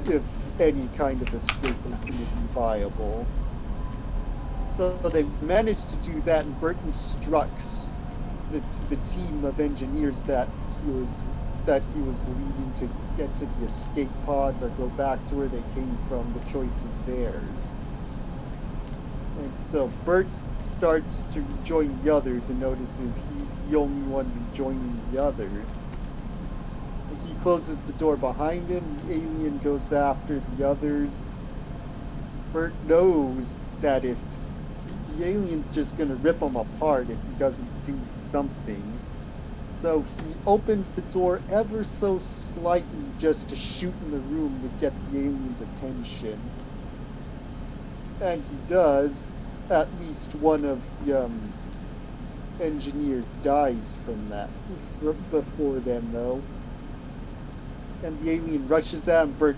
if any kind of escape was going to be viable. So they managed to do that, and Bert instructs the team of engineers that he was leading to get to the escape pods or go back to where they came from. The choice was theirs. And so Bert starts to rejoin the others and notices he's the only one rejoining the others. He closes the door behind him. The alien goes after the others. Bert knows that if the alien's just going to rip him apart if he doesn't do something. So he opens the door ever so slightly just to shoot in the room to get the alien's attention. And he does. At least one of the engineers dies from that. Before then, though. And the alien rushes at him. Bert,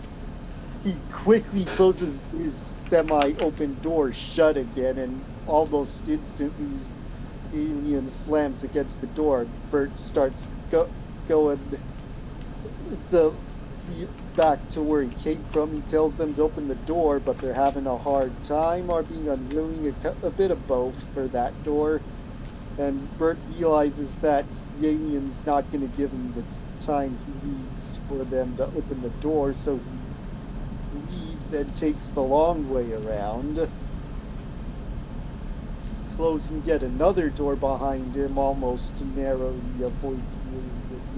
he quickly closes his semi-open door shut again, and almost instantly the alien slams against the door. Bert starts going back to where he came from. He tells them to open the door, but they're having a hard time or being unwilling, a bit of both for that door. And Bert realizes that the alien's not going to give him the time he needs for them to open the door, so he leaves and takes the long way around, closing yet another door behind him, almost narrowly avoiding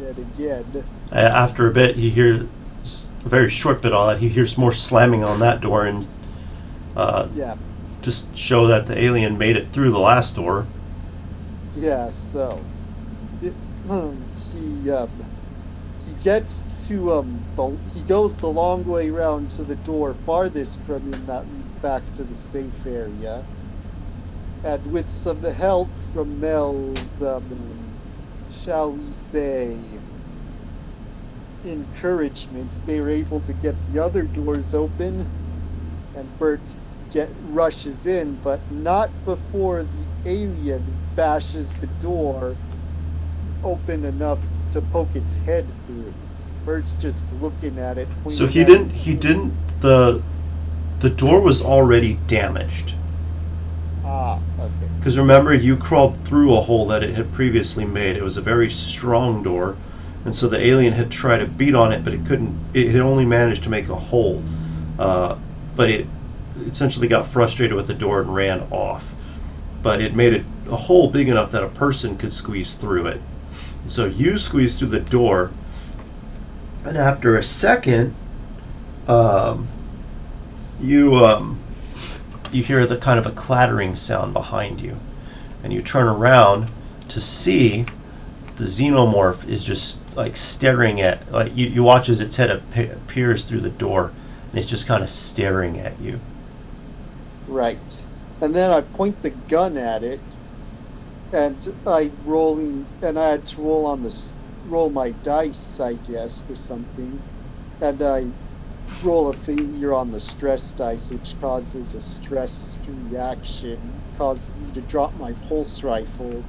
it again. After a bit, he hears a very short bit of that. He hears more slamming on that door, and just show that the alien made it through the last door. Yeah, so he gets to he goes the long way around to the door farthest from him that leads back to the safe area, and with some help from Mel's shall we say encouragement, they were able to get the other doors open, and Bert rushes in, but not before the alien bashes the door open enough to poke its head through. Bert's just looking at it. So the door was already damaged. Ah, okay. Because remember, you crawled through a hole that it had previously made. It was a very strong door, and so the alien had tried to beat on it, but it couldn't. It had only managed to make a hole, but it essentially got frustrated with the door and ran off. But it made a hole big enough that a person could squeeze through it. So you squeeze through the door, and after a second, you hear the kind of a clattering sound behind you, and you turn around to see the xenomorph is just like staring at, like you watch as its head appears through the door, and it's just kind of staring at you. Right. And then I point the gun at it, and I had to roll my dice, I guess, for something, and I roll a failure on the stress dice, which causes a stress reaction, causing me to drop my pulse rifle,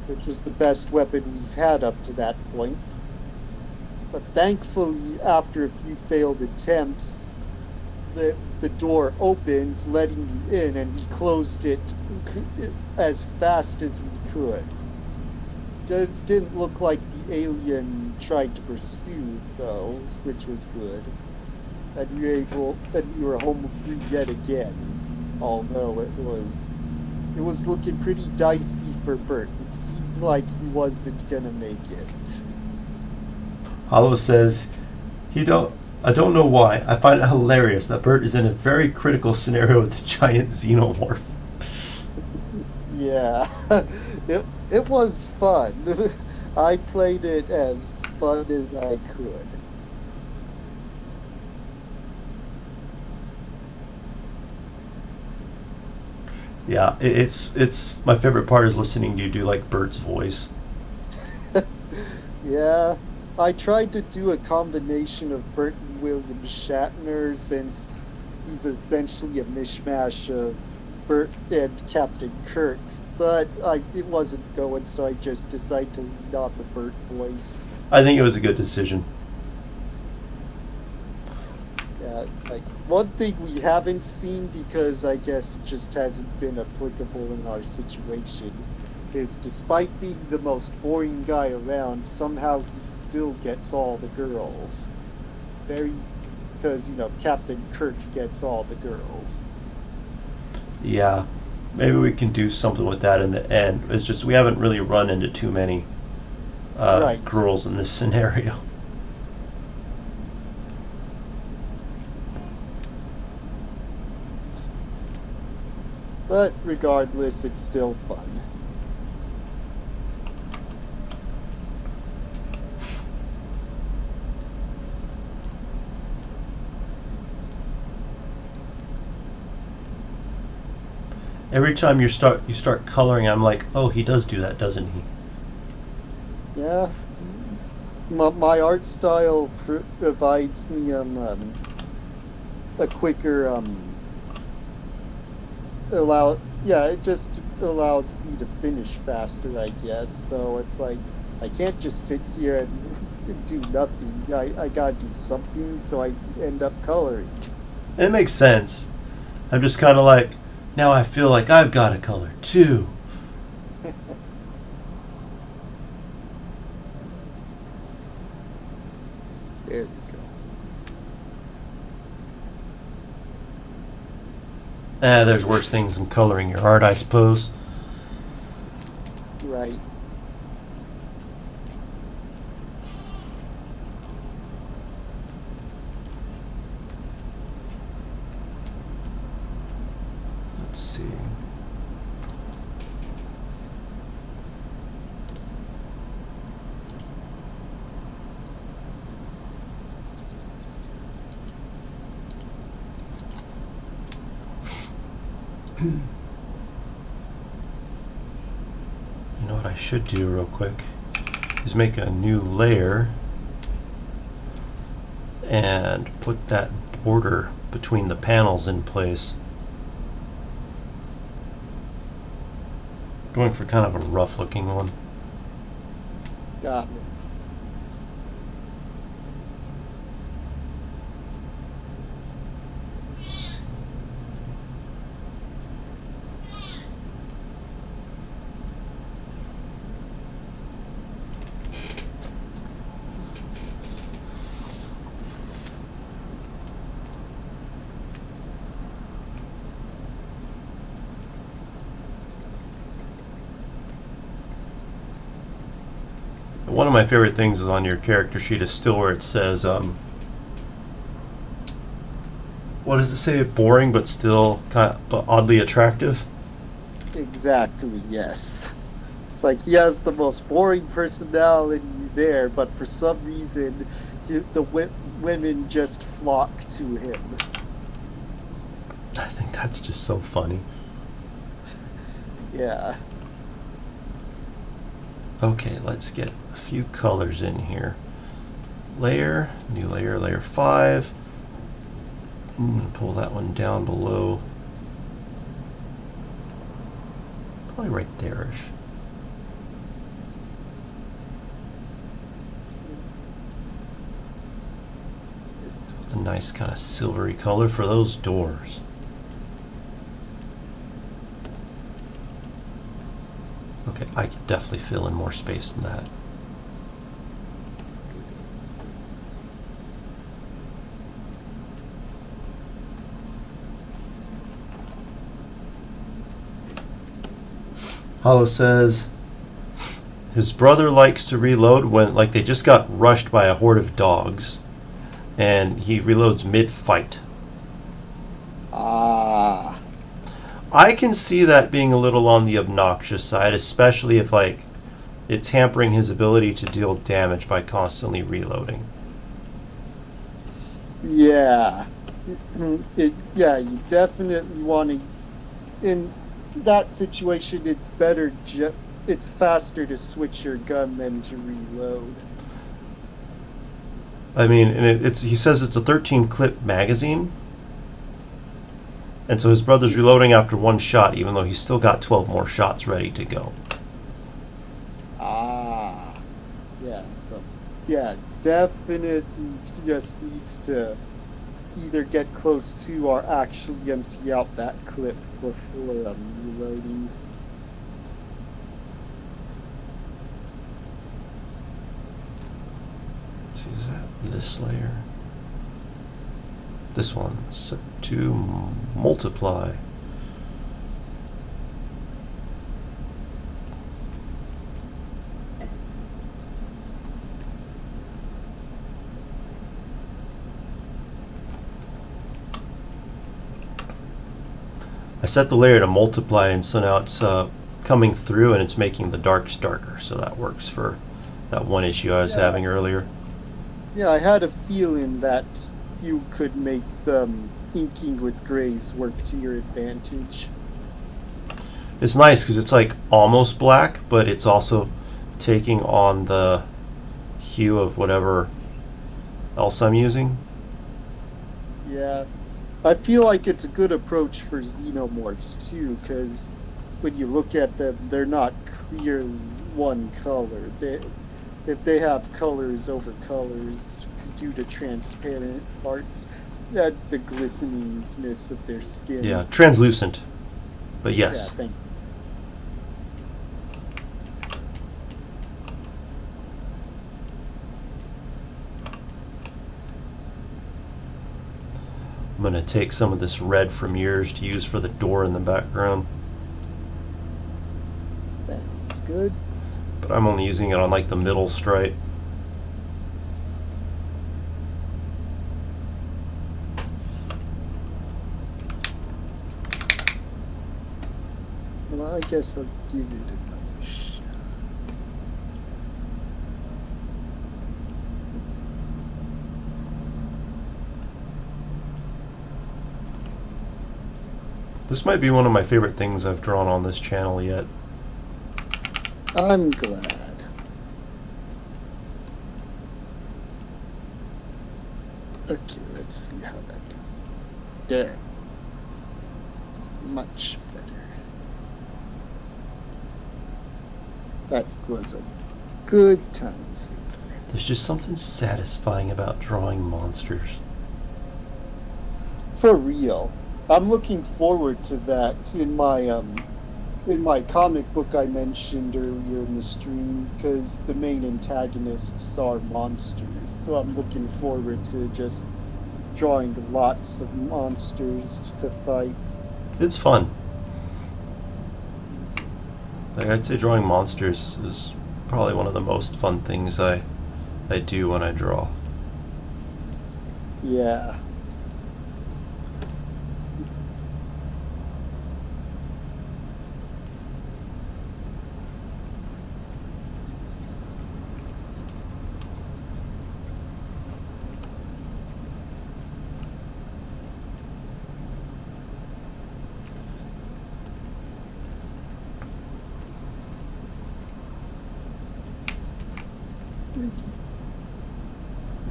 which was the best weapon we've had up to that point. But thankfully, after a few failed attempts, the door opened, letting me in, and we closed it as fast as we could. Didn't look like the alien tried to pursue, though, which was good. And we were home free yet again. Although it was looking pretty dicey for Bert. It seemed like he wasn't gonna make it. Hollow says, I don't know why. I find it hilarious that Bert is in a very critical scenario with the giant xenomorph. Yeah, it was fun. I played it as fun as I could. Yeah, it's my favorite part is listening to you do like Bert's voice. Yeah, I tried to do a combination of Bert and William Shatner, since he's essentially a mishmash of Bert and Captain Kirk, but it wasn't going, so I just decided to lead on the Bert voice. I think it was a good decision. Yeah, like, one thing we haven't seen, because I guess it just hasn't been applicable in our situation, is despite being the most boring guy around, somehow he still gets all the girls. Because, Captain Kirk gets all the girls. Yeah, maybe we can do something with that in the end. It's just we haven't really run into too many Right. girls in this scenario. But regardless, it's still fun. Every time you start coloring, I'm like, oh, he does do that, doesn't he? Yeah, my art style provides me a quicker it just allows me to finish faster, I guess. So it's like I can't just sit here and do nothing. I gotta do something, so I end up coloring. It makes sense. I'm just kind of like, now I feel like I've got to color too. There we go. There's worse things than coloring your art, I suppose. Right. Let's see. You know what I should do real quick is make a new layer and put that border between the panels in place. Going for kind of a rough looking one. Got it. One of my favorite things is on your character sheet is still where it says, what does it say? Boring but still but oddly attractive. Exactly, yes. It's like he has the most boring personality there, but for some reason, women just flock to him. I think that's just so funny. Yeah. Okay, let's get a few colors in here. Layer, new layer, layer 5. I'm going to pull that one down below. Probably right there-ish. It's a nice kind of silvery color for those doors. Okay, I could definitely fill in more space than that. Hollow says his brother likes to reload when, like, they just got rushed by a horde of dogs, and he reloads mid-fight. Ah. I can see that being a little on the obnoxious side, especially if, like, it's hampering his ability to deal damage by constantly reloading. Yeah. Yeah, you definitely want to. In that situation, it's better. It's faster to switch your gun than to reload. I mean, and he says it's a 13 clip magazine. And so his brother's reloading after one shot, even though he's still got 12 more shots ready to go. Ah. Yeah, so. Yeah, definitely just needs to either get close to or actually empty out that clip before reloading. Let's see, is that this layer? This one, set to multiply. I set the layer to multiply, and so now it's coming through and it's making the darks darker. So that works for that one issue I was having earlier. Yeah, I had a feeling that you could make the inking with grays work to your advantage. It's nice because it's like almost black, but it's also taking on the hue of whatever else I'm using. Yeah, I feel like it's a good approach for xenomorphs too, because when you look at them, they're not clearly one color. If they have colors over colors due to transparent parts, that's the glisteningness of their skin. Yeah, translucent. But Yeah, yes. thank you. I'm going to take some of this red from yours to use for the door in the background. Sounds good. But I'm only using it on like the middle stripe. Well, I guess I'll give it another shot. This might be one of my favorite things I've drawn on this channel yet. I'm glad. Okay, let's see how that goes. There. Much better. That was a good time saver. There's just something satisfying about drawing monsters. For real. I'm looking forward to that in my comic book I mentioned earlier in the stream, because the main antagonists are monsters. So I'm looking forward to just drawing lots of monsters to fight. It's fun. Like, I'd say drawing monsters is probably one of the most fun things I do when I draw. Yeah.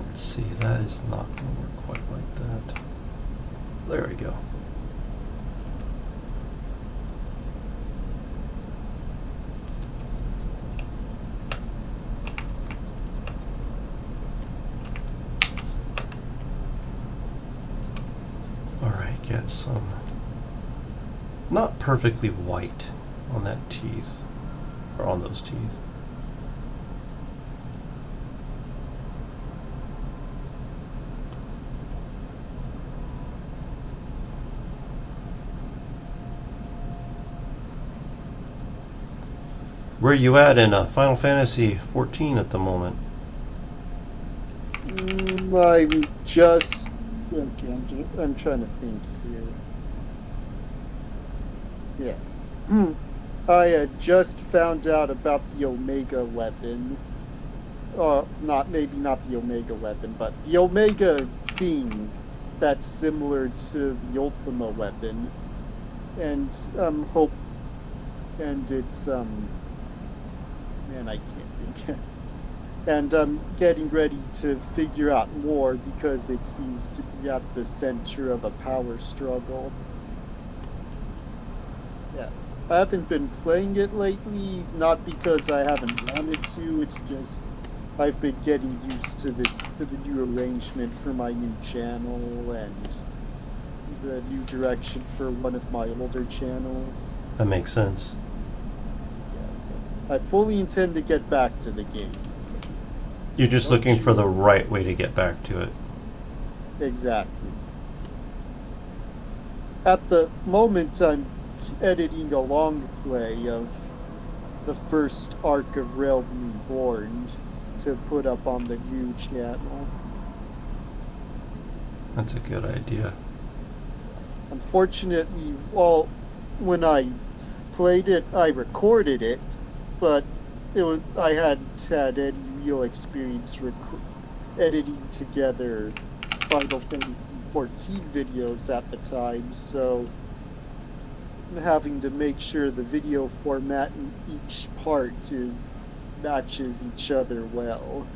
Let's see, that is not going to work quite like that. There we go. Alright, get some not perfectly white on that teeth, or on those teeth. Where are you at in Final Fantasy 14 at the moment? I'm just... Okay, I'm trying to think here. Yeah. I had just found out about the Omega weapon. Maybe not the Omega weapon, but the Omega thing that's similar to the Ultima weapon. And and it's man, I can't think. And I'm getting ready to figure out more because it seems to be at the center of a power struggle. Yeah. I haven't been playing it lately, not because I haven't wanted to, it's just I've been getting used to the new arrangement for my new channel and the new direction for one of my older channels. That makes sense. Yeah, so I fully intend to get back to the games. You're just looking for the right way to get back to it. Exactly. At the moment, I'm editing a long play of the first arc of Realm Reborn to put up on the new channel. That's a good idea. Unfortunately, all when I played it, I recorded it, but I hadn't had any real experience editing together Final Fantasy 14 videos at the time, so I'm having to make sure the video format in each part is matches each other well.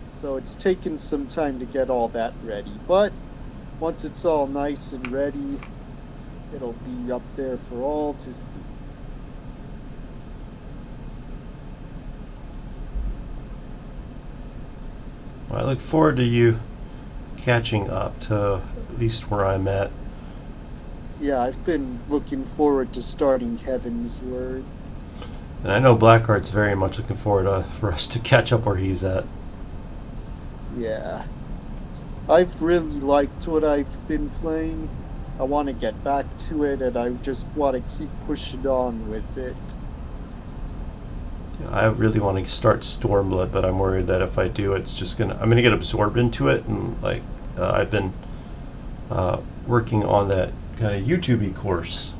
So it's taken some time to get all that ready, but once it's all nice and ready, it'll be up there for all to see. Well, I look forward to you catching up to at least where I'm at. Yeah, I've been looking forward to starting Heaven's Word. And I know Blackheart's very much looking forward for us to catch up where he's at. Yeah. I've really liked what I've been playing. I want to get back to it, and I just want to keep pushing on with it. I really want to start Stormblood, but I'm worried that if I do, I'm gonna get absorbed into it, and like I've been working on that kind of YouTube-y course.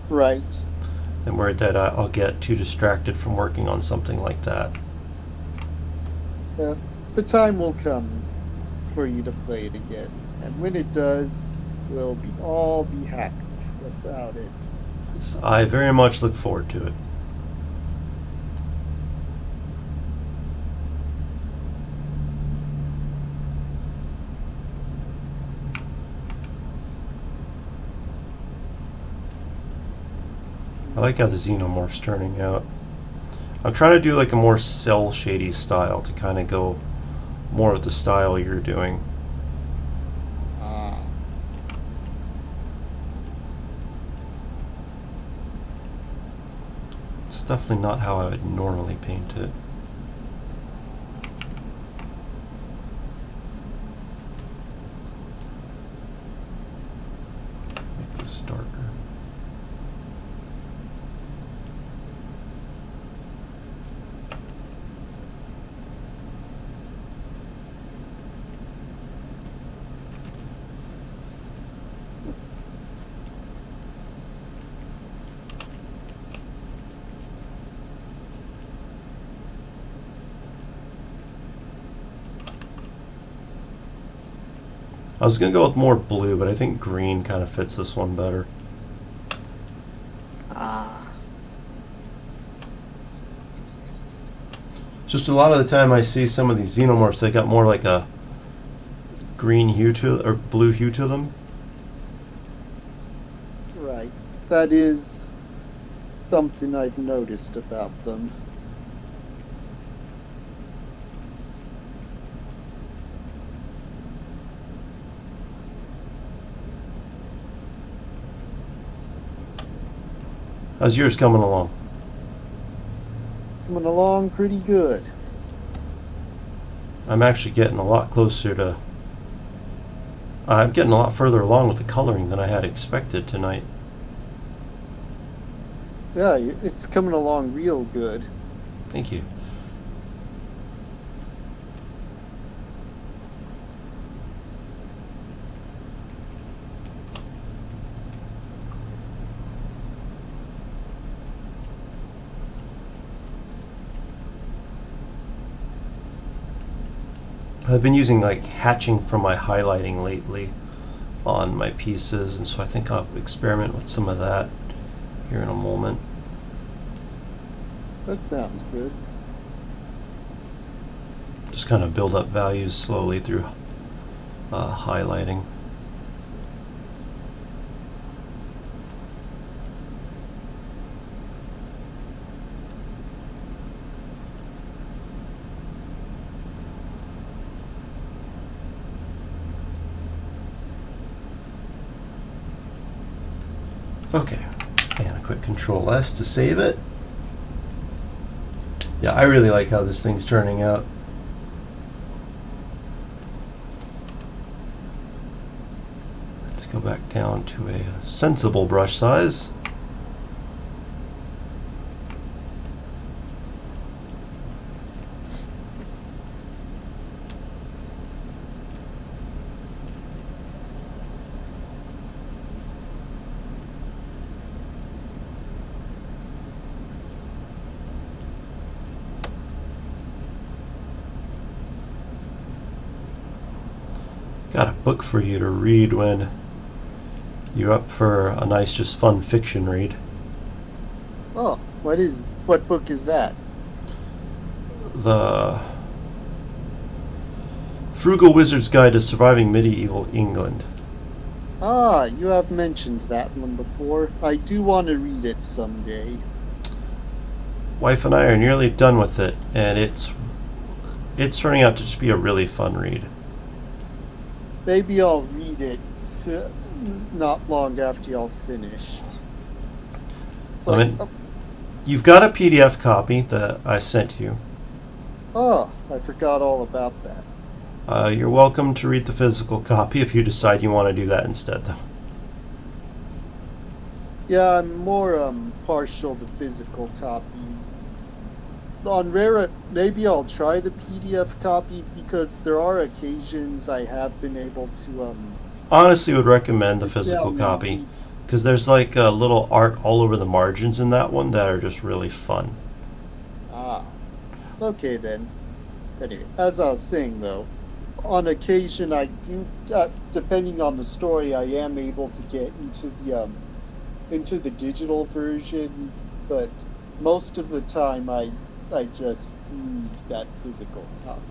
Right. I'm worried that I'll get too distracted from working on something like that. The time will come for you to play it again, and when it does, we'll all be happy about it. So I very much look forward to it. I like how the xenomorph's turning out. I'm trying to do like a more cell shady style to kind of go more with the style you're doing. Ah. It's definitely not how I would normally paint it. Make this darker. I was going to go with more blue, but I think green kind of fits this one better. Ah. Just a lot of the time I see some of these xenomorphs, they got more like a green hue to, or blue hue to them. Right. That is something I've noticed about them. How's yours coming along? Coming along pretty good. I'm actually getting a lot closer to... I'm getting a lot further along with the coloring than I had expected tonight. Yeah, it's coming along real good. Thank you. I've been using like hatching for my highlighting lately on my pieces, and so I think I'll experiment with some of that here in a moment. That sounds good. Just kind of build up values slowly through highlighting. Okay, and a quick Control S to save it. Yeah, I really like how this thing's turning out. Let's go back down to a sensible brush size. Got a book for you to read when you're up for a nice, just fun fiction read. Oh, what book is that? The Frugal Wizard's Guide to Surviving Medieval England. Ah, you have mentioned that one before. I do want to read it someday. Wife and I are nearly done with it, and it's turning out to just be a really fun read. Maybe I'll read it not long after y'all finish. It's I like, mean, you've got a PDF copy that I sent you. oh, I forgot all about that. You're welcome to read the physical copy if you decide you want to do that instead, though. Yeah, I'm more partial to physical copies. On rare, maybe I'll try the PDF copy because there are occasions I have been able to Honestly, would recommend the sit physical down and copy read. because there's like a little art all over the margins in that one that are just really fun. Ah, okay then. Anyway, as I was saying though, on occasion I do, depending on the story, I am able to get into the digital version, but most of the time I just need that physical copy.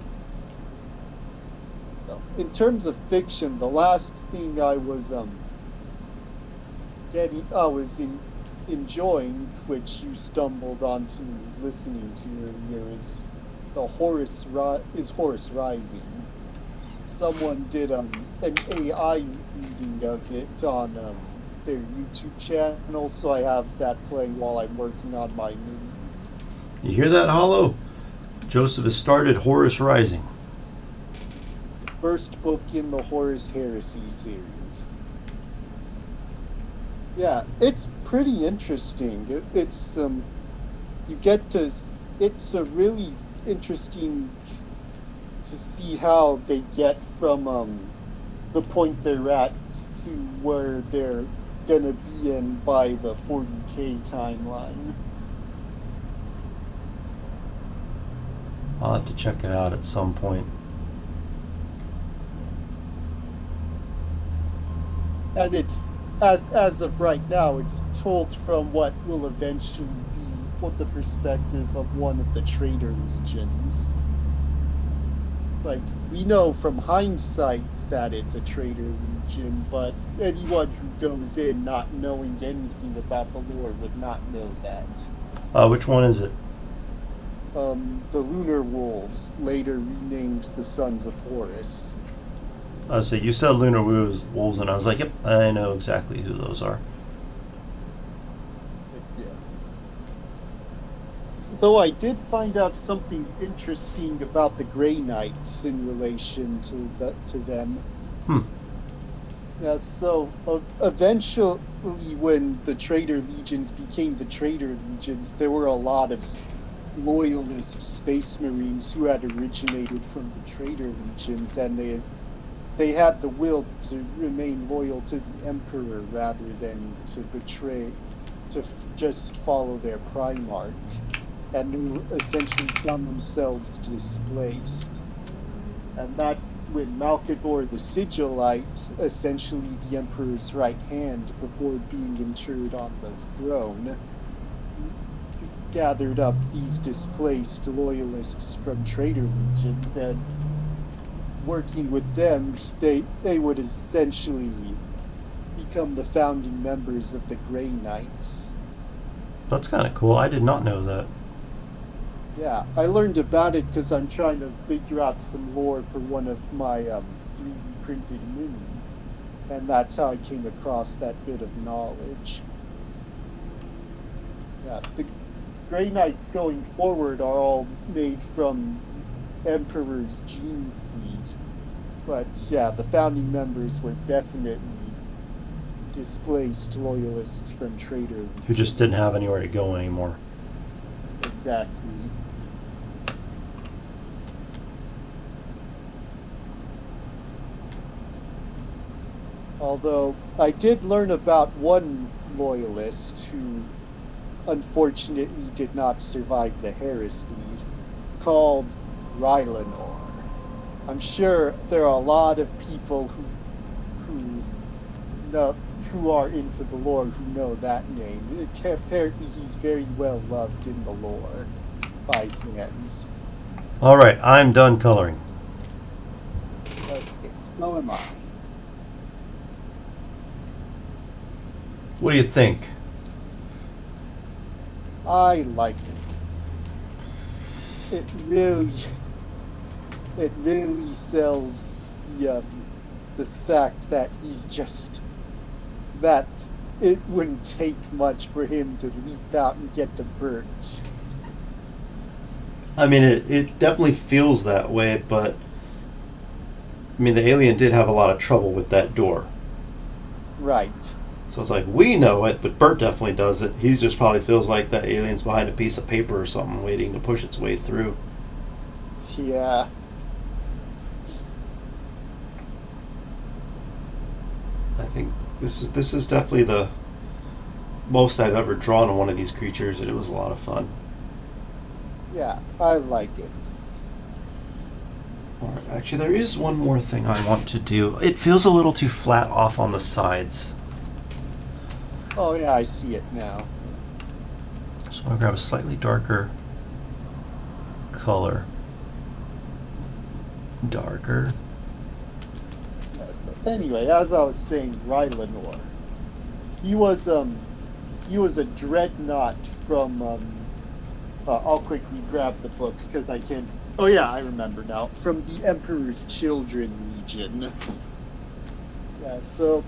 So, in terms of fiction, the last thing I was enjoying, which you stumbled onto me listening to earlier, is Horus Rising. Someone did an AI reading of it on their YouTube channel, so I have that playing while I'm working on my minis. You hear that, Hollow? Joseph has started Horus Rising. First book in the Horus Heresy series. Yeah, it's pretty interesting. You get to. It's a really interesting to see how they get from the point they're at to where they're gonna be in by the 40K timeline. I'll have to check it out at some point. And it's as of right now, it's told from what will eventually be from the perspective of one of the traitor legions. It's like we know from hindsight that it's a traitor legion, but anyone who goes in not knowing anything about the lore would not know that. Which one is it? The Lunar Wolves, later renamed the Sons of Horus. So you said Lunar Wolves, and I was like, yep, I know exactly who those are. Yeah. Though I did find out something interesting about the Grey Knights in relation to them. Hmm. Yeah, so eventually, when the Traitor Legions became the Traitor Legions, there were a lot of loyalist Space Marines who had originated from the Traitor Legions, and they had the will to remain loyal to the Emperor rather than to just follow their Primarch, and who essentially found themselves displaced. And that's when Malkador the Sigillite, essentially the Emperor's right hand before being interred on the throne, gathered up these displaced loyalists from traitor legions, and working with them, they would essentially become the founding members of the Grey Knights. That's kind of cool. I did not know that. Yeah, I learned about it because I'm trying to figure out some lore for one of my 3D printed minis, and that's how I came across that bit of knowledge. Yeah, the Grey Knights going forward are all made from the Emperor's gene seed, but yeah, the founding members were definitely displaced loyalists from traitor. Who just didn't have anywhere to go anymore. Exactly. Although I did learn about one loyalist who unfortunately did not survive the heresy, called Rylanor. I'm sure there are a lot of people who know who are into the lore who know that name. Apparently, he's very well loved in the lore by fans. All right, I'm done coloring. Okay, so am I. What do you think? I like it. It really sells the fact that he's just that it wouldn't take much for him to leap out and get to Bert. I mean, it definitely feels that way, but I mean, the alien did have a lot of trouble with that door. Right. So it's like, we know it, but Bert definitely does it. He just probably feels like that alien's behind a piece of paper or something waiting to push its way through. Yeah. I think this is definitely the most I've ever drawn on one of these creatures, and it was a lot of fun. Yeah, I like it. All right, actually, there is one more thing I want to do. It feels a little too flat off on the sides. Oh yeah, I see it now. So I'm going to grab a slightly darker color. Darker. Yeah, so anyway, as I was saying, Rylanor. He was a dreadnought from I'll quickly grab the book because I can't. Oh yeah, I remember now. From the Emperor's Children region. Yeah. So,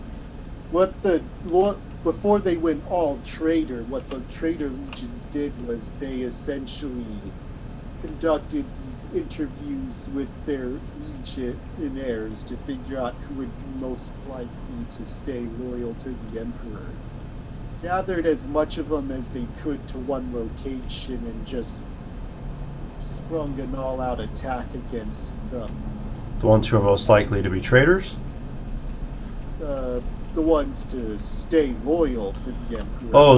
before they went all traitor, what the traitor legions did was they essentially conducted these interviews with their legionnaires to figure out who would be most likely to stay loyal to the Emperor. Gathered as much of them as they could to one location and just sprung an all-out attack against them. The ones who are most likely to be traitors? The ones to stay loyal to the Emperor. Oh,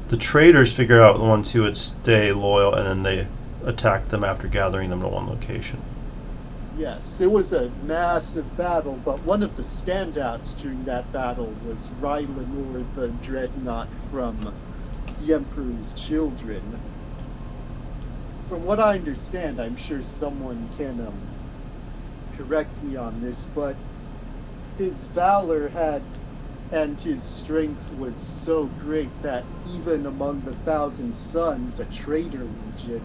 the traitors figured out the ones who would stay loyal, and then they attacked them after gathering them to one location. Yes, it was a massive battle, but one of the standouts during that battle was Rylanor the Dreadnought from the Emperor's Children. From what I understand, I'm sure someone can correct me on this, but his valor and his strength was so great that even among the Thousand Sons, a traitor legion,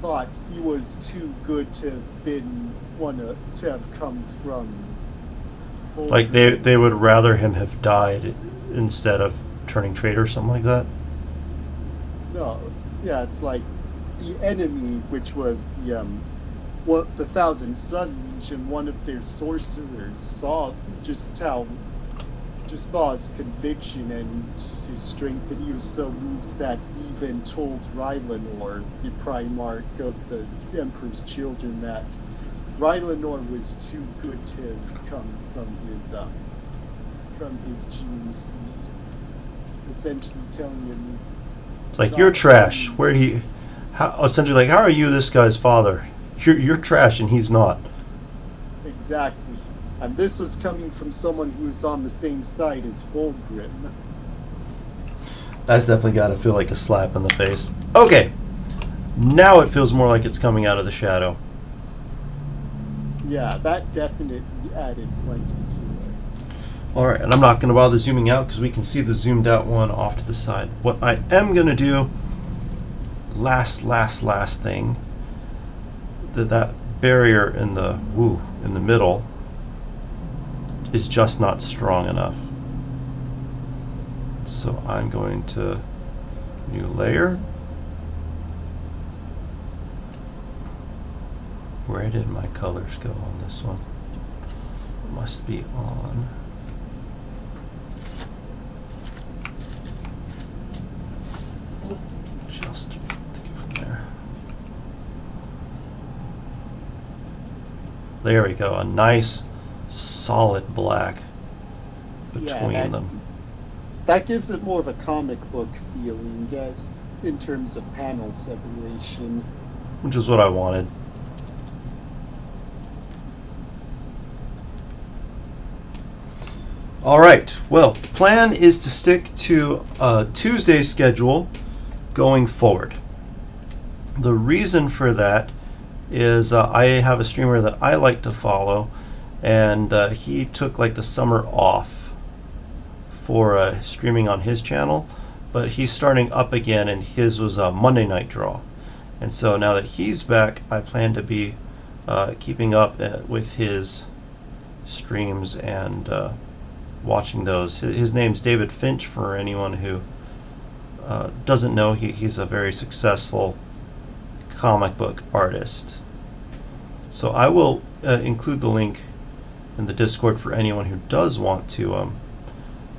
thought he was too good to have come from. Like they would rather him have died instead of turning traitor, something like that. No, yeah, it's like the enemy, which was the Thousand Sun Legion. One of their sorcerers saw his conviction and his strength, and he was so moved that he even told Rylanor, the Primarch of the Emperor's Children, that Rylanor was too good to have come from his gene seed, essentially telling him, It's like, you're trash. Where he, essentially, like, how are you this guy's father? You're trash and he's not. Exactly. And this was coming from someone who was on the same side as Fulgrim. That's definitely got to feel like a slap in the face. Okay, now it feels more like it's coming out of the shadow. Yeah, that definitely added plenty to it. All right, and I'm not going to bother zooming out because we can see the zoomed out one off to the side. What I am going to do, last thing, that barrier in the middle is just not strong enough. So I'm going to new layer. Where did my colors go on this one? Must be on. Just take it from there. There we go. A nice solid black between them. That gives it more of a comic book feeling, guys, in terms of panel separation. Which is what I wanted. All right. Well, the plan is to stick to a Tuesday schedule going forward. The reason for that is I have a streamer that I like to follow, and he took like the summer off for streaming on his channel, but he's starting up again, and his was a Monday night draw. And so now that he's back, I plan to be keeping up with his streams and watching those. His name's David Finch, for anyone who doesn't know. He's a very successful comic book artist. So I will include the link in the Discord for anyone who does want to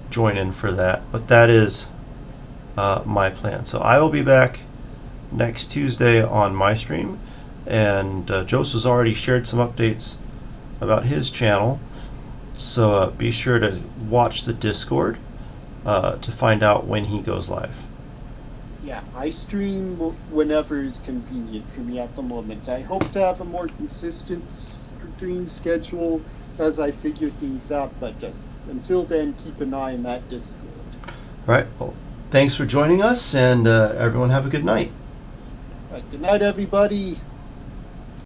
join in for that. But that is my plan. So I will be back next Tuesday on my stream, and Joseph's already shared some updates about his channel. So be sure to watch the Discord to find out when he goes live. Yeah, I stream whenever is convenient for me at the moment. I hope to have a more consistent stream schedule as I figure things out, but just until then, keep an eye on that Discord. All right. Well, thanks for joining us, and everyone have a good night. Good night, everybody.